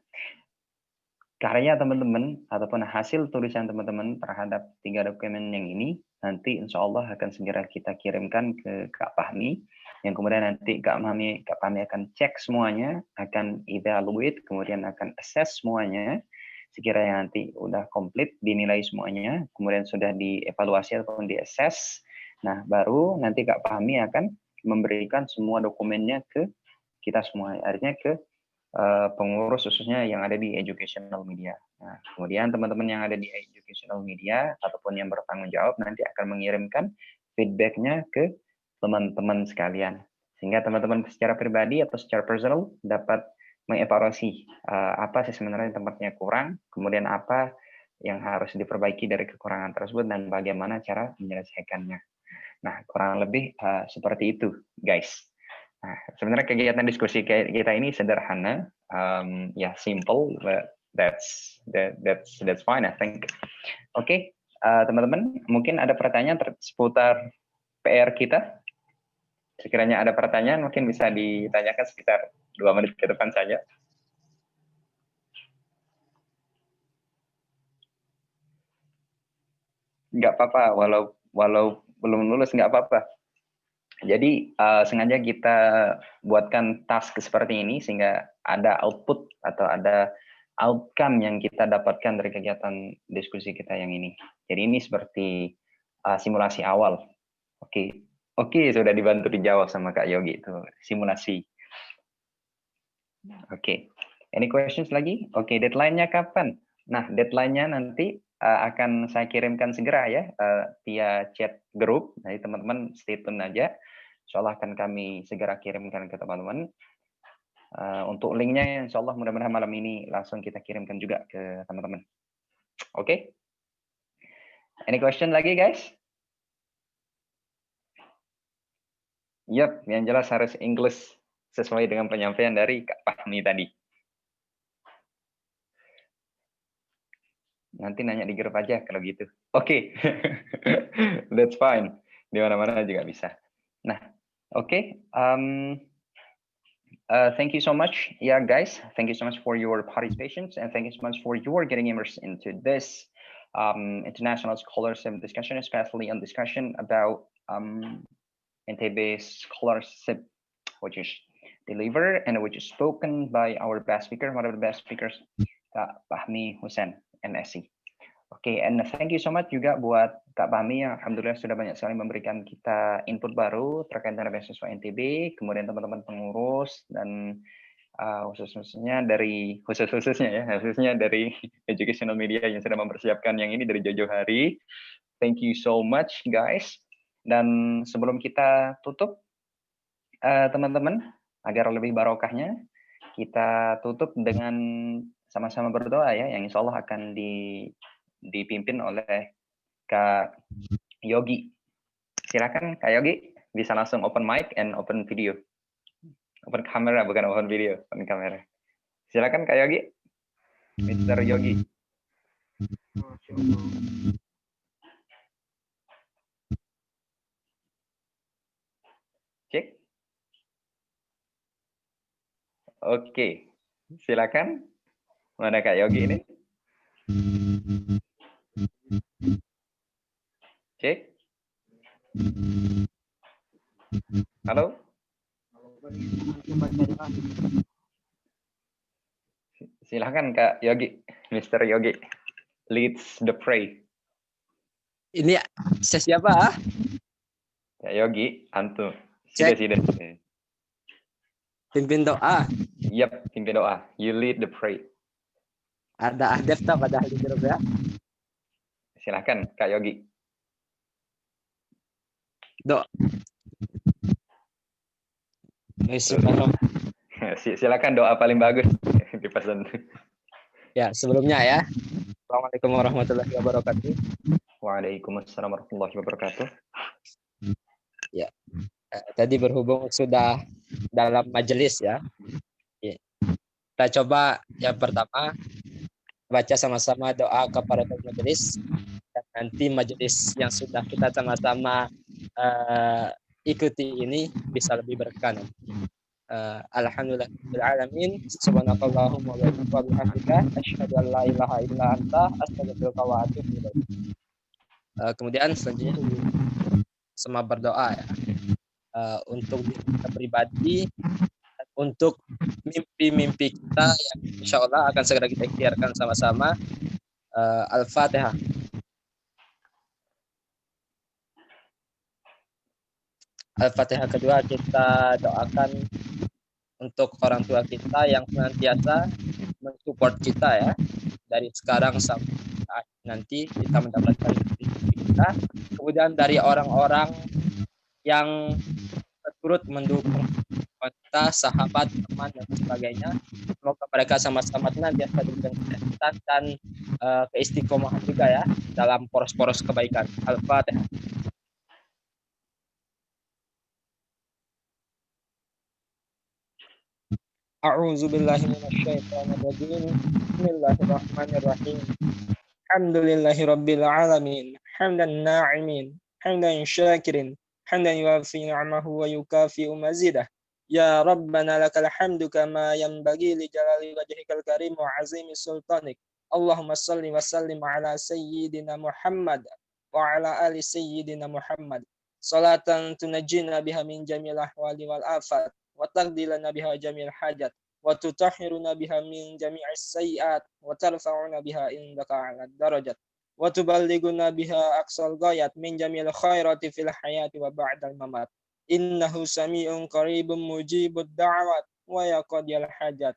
karya teman-teman ataupun hasil tulisan teman-teman terhadap 3 dokumen yang ini nanti insya Allah akan segera kita kirimkan ke Kak Fahmi, yang kemudian nanti Kak Fahmi akan cek semuanya, akan evaluate, kemudian akan assess semuanya. Sekiranya nanti udah komplit, dinilai semuanya, kemudian sudah dievaluasi ataupun di-assess, nah baru nanti Kak Fahmi akan memberikan semua dokumennya ke kita semua, artinya ke pengurus khususnya yang ada di educational media. Nah, kemudian teman-teman yang ada di educational media ataupun yang bertanggung jawab nanti akan mengirimkan feedbacknya ke teman-teman sekalian. Sehingga teman-teman secara pribadi atau secara personal dapat mengevaluasi apa sih sebenarnya tempatnya kurang, kemudian apa yang harus diperbaiki dari kekurangan tersebut dan bagaimana cara menyelesaikannya. Nah, kurang lebih seperti itu, guys. Nah, sebenarnya kegiatan diskusi kita ini sederhana, ya simple, but that's fine, I think. Oke, teman-teman, mungkin ada pertanyaan seputar PR kita. Sekiranya ada pertanyaan, mungkin bisa ditanyakan sekitar 2 menit ke depan saja. Nggak apa-apa, walau belum lulus nggak apa-apa. Jadi sengaja kita buatkan task seperti ini sehingga ada output atau ada outcome yang kita dapatkan dari kegiatan diskusi kita yang ini. Jadi ini seperti simulasi awal. Oke, sudah dibantu dijawab sama Kak Yogi itu simulasi. Oke, any questions lagi? Oke, deadline-nya kapan? Nah, deadline-nya nanti akan saya kirimkan segera ya via chat grup. Jadi teman-teman stay tune aja. Insya Allah akan kami segera kirimkan ke teman-teman. Untuk linknya insya Allah mudah-mudahan malam ini langsung kita kirimkan juga ke teman-teman. Oke? Any question lagi guys? Yap, yang jelas harus English sesuai dengan penyampaian dari Kak Fahmi tadi. Nanti nanya di grup aja kalau gitu. Oke. That's fine. Di mana-mana juga bisa. Nah, oke. Thank you so much, yeah, guys. Thank you so much for your participation, and thank you so much for your getting immersed into this international scholarship discussion, especially on discussion about NTB scholarship, which is delivered and which is spoken by our best speaker, one of the best speakers, Kak Fahmi Hussein, NSC. Oke, and thank you so much juga buat Kak Fahmi yang alhamdulillah sudah banyak sekali memberikan kita input baru terkait dengan beasiswa NTB, kemudian teman-teman pengurus dan khususnya dari educational media yang sudah mempersiapkan yang ini dari jauh-jauh hari. Thank you so much guys. Dan sebelum kita tutup teman-teman, agar lebih barokahnya kita tutup dengan sama-sama berdoa ya, yang insya Allah akan dipimpin oleh Kak Yogi. Silakan Kak Yogi, bisa langsung open mic and open video. Open kamera, bukan open video, open kamera. Silakan Kak Yogi. Mr. Yogi. Cek. Oke, silakan. Mana Kak Yogi ini? Cek. Halo? Silakan Kak Yogi, Mr. Yogi. Leads the pray. Ini saya siapa? Kak Yogi, antum. Sudah. Pimpin doa. Yap, pimpin doa. You lead the prayer. Ada Ahdef tak pada ahli grup ya? Silahkan, Kak Yogi. Silakan doa paling bagus dipesan. Ya, sebelumnya ya. Assalamualaikum warahmatullahi wabarakatuh. Waalaikumsalam warahmatullahi wabarakatuh. Ya. Tadi berhubung sudah dalam majelis ya. Kita coba yang pertama baca sama-sama doa kepada majelis, dan nanti majelis yang sudah kita sama-sama ikuti ini bisa lebih berkah. Alhamdulillahirabbil alamin, subhanakallahumma wa bihamdika asyhadu an la ilaha illa anta astaghfiruka wa atubu ilaik. Kemudian selanjutnya semua berdoa ya, untuk diri kita pribadi, untuk mimpi-mimpi kita yang insya Allah akan segera kita ikhtiarkan sama-sama. Al-Fatihah. Al-Fatihah kedua kita doakan untuk orang tua kita yang senantiasa mensupport kita ya, dari sekarang sampai nanti kita mendapatkan kita. Kemudian dari orang-orang yang turut mendukung kita, sahabat, teman dan sebagainya, semoga mereka sama-sama senantiasa diberikan kesehatan dan keistiqomahan juga ya dalam poros-poros kebaikan. Al-Fatihah. A'udzu billahi minasyaitonir rajim. Bismillahirrahmanirrahim. Alhamdulillahirabbil alamin. Hamdan na'imin, hamdan syakirin, hamdan yuwafi ni'amahu wa yukafi'u mazidah. Ya Rabbana lakal hamdu kama yanbaghi li jalali wajhikal karim wa 'azimi sultanik. Allahumma shalli wa sallim ala sayyidina Muhammad wa ala ali sayyidina Muhammad. Salatan tunajjina biha min jamil ahwali wal afat, wa taqdilana biha jamil hajat, wa tutahhiruna biha min jami'is sayyi'at, wa tarfa'una biha indaka 'alad darajat, wa tuballighuna biha aqsal ghayat min jamil khairati fil hayati wa ba'dal mamat. Innahu sami'un qaribun mujibud da'wat wa yaqdiyal hajat.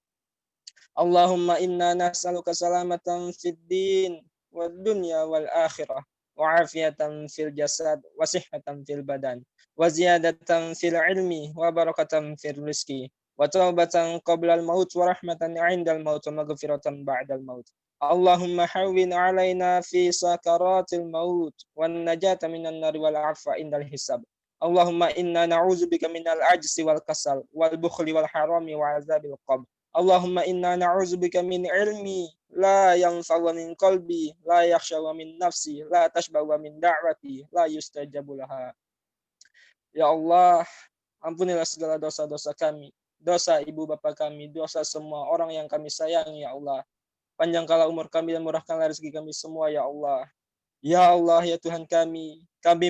Allahumma inna nas'aluka salamatan fid din wad dunya wal akhirah, wa afiyatan fil jasad wa sihhatan fil badan, wa ziyadatan fil ilmi wa barakatan fil rizqi, wa taubatan qabla al maut wa rahmatan 'inda al maut wa maghfiratan ba'da al maut. Allahumma hawwin 'alaina fi sakaratil maut wan najata minan nar wal 'afwa indal hisab. Allahumma inna na'udzubika minal ajzi wal kasal wal bukhli wal harami wa 'adzabil qabr. Allahumma inna na'udzubika min ilmi la yanfa'u wa min qalbi la yakhsha wa min nafsi la tashba wa min da'wati la yustajabu laha. Ya Allah, ampunilah segala dosa-dosa kami, dosa ibu bapa kami, dosa semua orang yang kami sayangi ya Allah. Panjangkanlah umur kami dan murahkanlah rezeki kami semua ya Allah. Ya Allah, ya Tuhan kami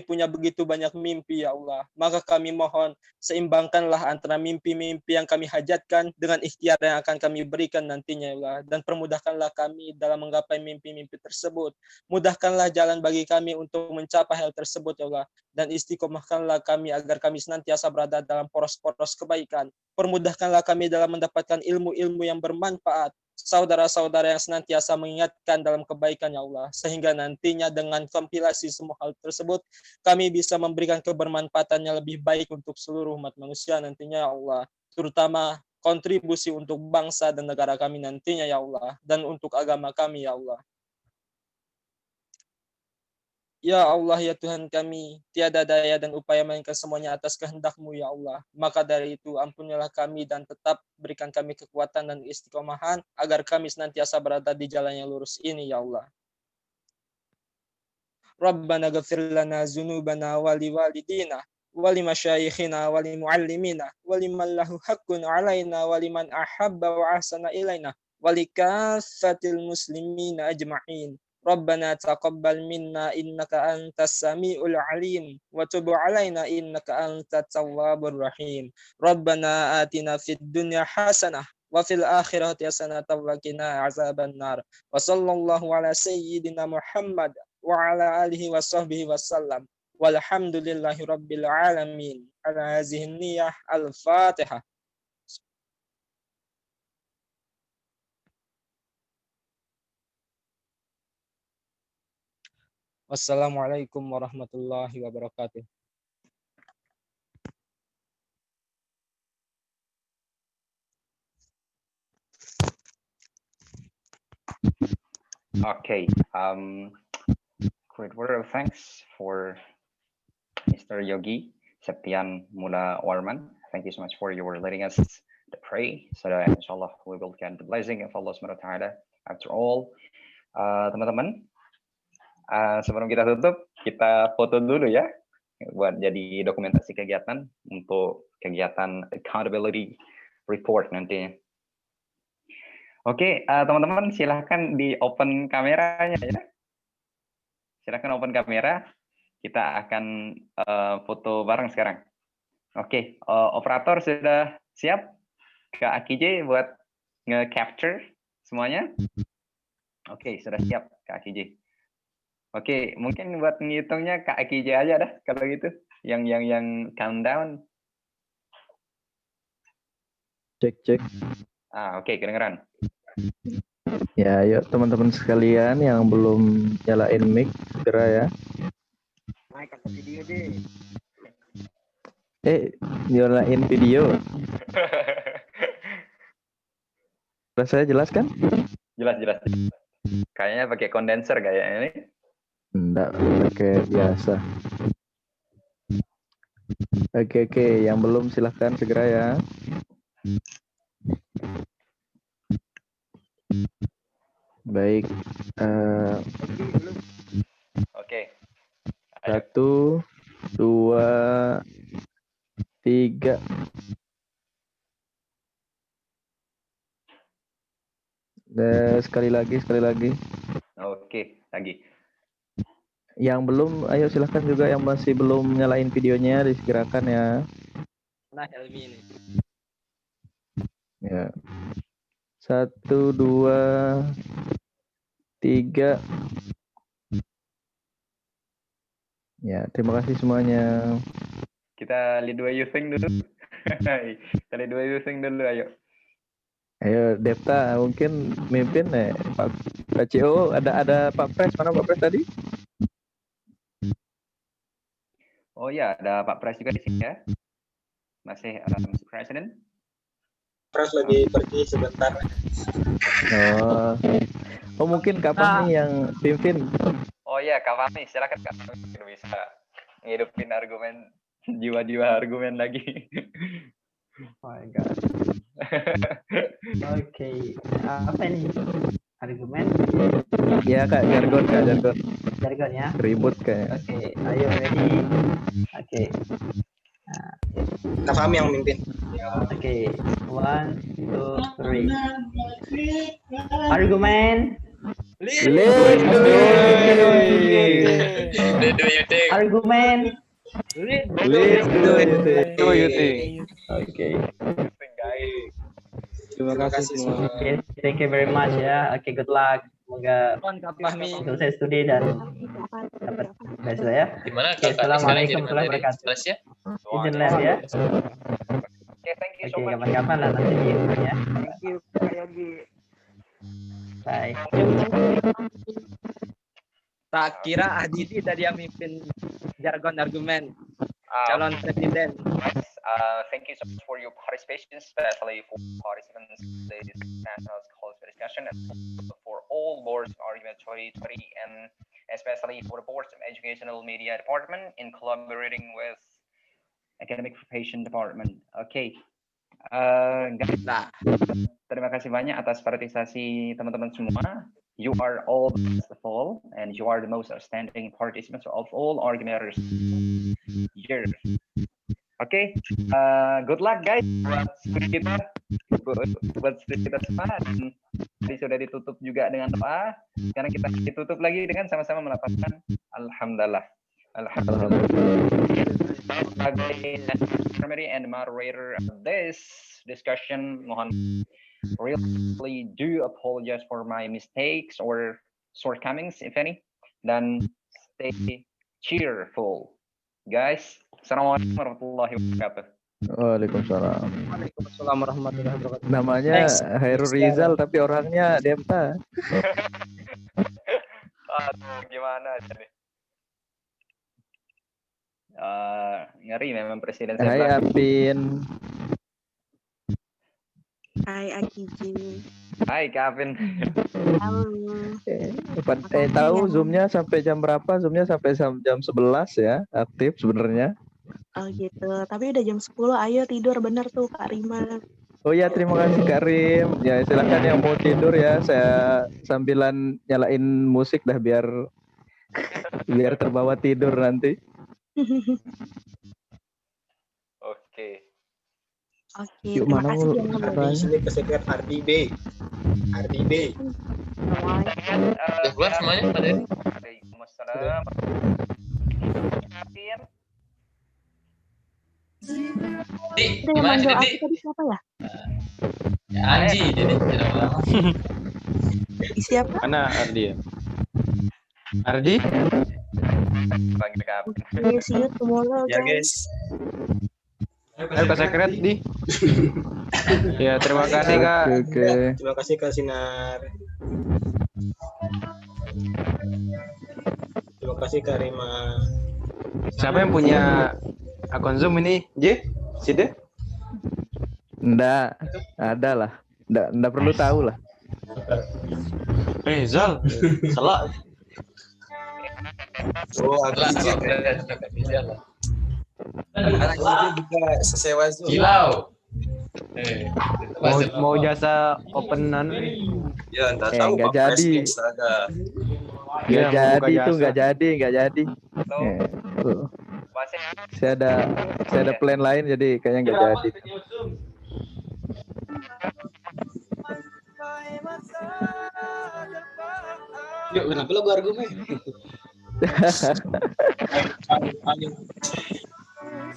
punya begitu banyak mimpi ya Allah. Maka kami mohon seimbangkanlah antara mimpi-mimpi yang kami hajatkan dengan ikhtiar yang akan kami berikan nantinya ya Allah. Dan permudahkanlah kami dalam menggapai mimpi-mimpi tersebut. Mudahkanlah jalan bagi kami untuk mencapai hal tersebut ya Allah. Dan istiqomahkanlah kami agar kami senantiasa berada dalam poros-poros kebaikan. Permudahkanlah kami dalam mendapatkan ilmu-ilmu yang bermanfaat. Saudara-saudara yang senantiasa mengingatkan dalam kebaikan ya Allah, sehingga nantinya dengan kompilasi semua hal tersebut kami bisa memberikan kebermanfaatannya lebih baik untuk seluruh umat manusia nantinya ya Allah, terutama kontribusi untuk bangsa dan negara kami nantinya ya Allah, dan untuk agama kami ya Allah. Ya Allah, ya Tuhan kami, tiada daya dan upaya melainkan semuanya atas kehendak-Mu ya Allah. Maka dari itu ampunilah kami dan tetap berikan kami kekuatan dan istiqomahan agar kami senantiasa berada di jalan yang lurus ini ya Allah. Rabbana ghafir lana dzunubana wa liwalidina wa limasyayikhina wa limuallimina wa liman lahu haqqun alaina wa liman ahabba wa ahsana ilaina wa likaffatil muslimina ajma'in. Rabbana taqabbal minna innaka antas samiul alim wa tub alaina innaka antat tawwabur rahim. Rabbana atina fid dunya hasanah wa fil akhirati hasanah wa qina azaban nar. Wa sallallahu ala sayyidina Muhammad wa ala alihi wa sahbihi wasallam. Walhamdulillahi rabbil alamin. Ala hazihi niyyah al-Fatihah. Wassalamualaikum warahmatullahi wabarakatuh. Okay. Great word of thanks for Mr. Yogi Septian Mula Warman. Thank you so much for your letting us to pray. So that inshallah we will get the blessing of Allah Subhanahu wa Ta'ala. After all, teman-teman, sebelum kita tutup, kita foto dulu ya, buat jadi dokumentasi kegiatan untuk kegiatan accountability report nanti. Oke, teman-teman silahkan di open kameranya ya. Silahkan open kamera. Kita akan foto bareng sekarang. Oke, operator sudah siap? Kak Akij buat nge-capture semuanya? Oke, sudah siap Kak Akij. Oke, mungkin buat ngitungnya Kak Akij aja dah kalau gitu. Yang countdown. Cek. Oke, kedengeran. Ya, yuk teman-teman sekalian yang belum nyalain mic segera ya. Naik ke video deh. Nyalain video. Rasanya jelas kan? Jelas. Kayaknya pakai kondenser kayaknya ini. Enggak, pakai biasa. Oke, yang belum silahkan segera ya. Baik. Oke. 1, 2, 3. Sekali lagi. Oke, lagi. Yang belum, ayo silahkan juga yang masih belum nyalain videonya disegerakan ya. Nah, Helmi ini. Ya. 1, 2, 3. Ya, terima kasih semuanya. Kita lead way using dulu. Kita lead way using dulu, ayo. Ayo, Depta mungkin mimpin ya. Pak CO, ada Pak Pres, mana Pak Pres tadi? Oh ya, ada Pak Pres juga di sini ya. Masih Mr. President. Pres lagi pergi sebentar. Oh mungkin Kak Fahmi yang pimpin. Oh iya, Kak Fahmi, silakan Kak Fahmi bisa ngidupin argumen, jiwa-jiwa argumen lagi. Oh my God. Oke, apa ini argumen? Ya Kak, jargon. Jargon ya. Ribut kayak. Oke, ayo ready. Oke. Kak Fahmi yang memimpin. Oke, 1, 2, 3. Argumen. Argumen. Oke. Terima kasih semua. Oke, thank you very much ya. Oke, good luck. Semoga selesai studi dan dapat beasiswa ya. Gimana? Oke, assalamualaikum warahmatullahi wabarakatuh. Izin lihat ya. Oke, kapan-kapan lah nanti di ya. Thank you, Kak Yogi. Bye. Tak kira Aditi tadi yang mimpin jargon argumen calon presiden. Thank you so much for your participation, especially for participants in this national college discussion, and for all boards of argument 2020, and especially for the boards of educational media department in collaborating with academic preparation department. Okay. Guys, terima kasih banyak atas partisipasi teman-teman semua. You are all the best of all, and you are the most outstanding participants of all argumenters here. Okay, good luck guys buat studi kita semua. Tadi sudah ditutup juga dengan doa. Sekarang kita ditutup lagi dengan sama-sama melafazkan Alhamdulillah. And moderator of this discussion, mohon really do apologize for my mistakes or shortcomings, if any. Dan stay cheerful, guys. Assalamualaikum warahmatullahi wabarakatuh. Waalaikumsalam. Waalaikumsalam warahmatullahi wabarakatuh. Namanya Hairul Rizal tapi orangnya Depta. Aduh, gimana jadi? Ngeri memang presiden Hai sebelah. Arvin. Hai Akiji. Hai Kevin. Halo. Tahu ya. Zoom-nya sampai jam berapa? Zoom-nya sampai jam 11 ya, aktif sebenarnya. Oh gitu. Tapi udah jam 10, ayo tidur, bener tuh Kak Rima. Oh ya, terima kasih Karim. Ya silakan yang mau tidur ya, saya sambilan nyalain musik dah biar terbawa tidur nanti. Oke. Oke, Yuk, terima mana kasih mulu ya. suaranya? Sini ke sekret RDB. Udah keluar semuanya Pak Dery? Waalaikumsalam. Di, Udah yang gimana sih manggil Di? aku tadi siapa ya? Ya Anji, jadi tidak lama. Siapa? Mana Ardi ya? Ardi? Panggil Kevin. Oke, see you tomorrow Ya guys. Ayo ke secret di. Ya terima kasih Kak. Oke. Terima kasih Kak Sinar. Terima kasih Kak Rima. Siapa yang punya akun Zoom ini? J? Side? Nggak, ada lah. Nggak perlu tahu lah. Zal, salah. Oh, agak juga sewa Zoom. Gilau. Mau jasa openan. Ya, enggak tahu nggak Pak Pres jadi. nih, astaga. Nggak Iya, mau buka jadi itu jasa. nggak jadi. Tuh. Saya ada plan lain jadi kayaknya nggak jadi. Yuk, kenapa lo gue argumen?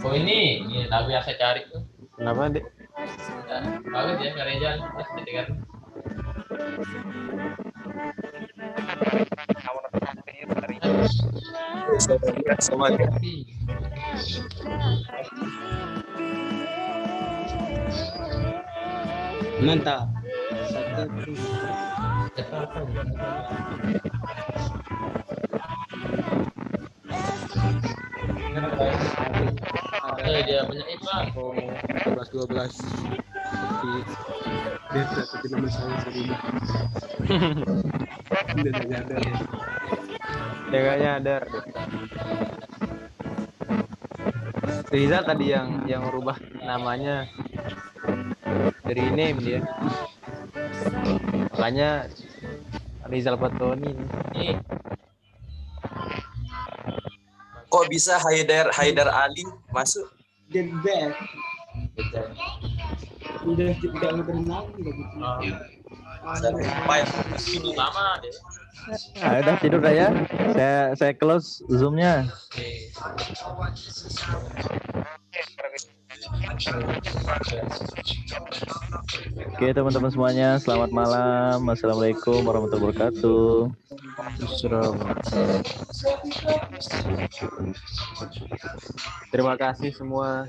Oh ini lagu yang saya cari tuh. Kenapa, Dek? Bagus ya, Kak Reza. Pas didengar. Semuanya. Mantap. Dia punya Ipan. 12 seperti Deta, tapi nama saya Serida. Udah nyadar ya. Ya gak nyadar. Rizal tadi yang rubah namanya dari name dia. Makanya Rizal Patoni nih. Kok bisa Haidar Ali masuk? Then back. Udah tidak berenang gitu. Lama deh. Nah, udah tidur dah ya. Saya close Zoom-nya. Oke teman-teman semuanya, selamat malam. Assalamualaikum warahmatullahi wabarakatuh. Terima kasih semua.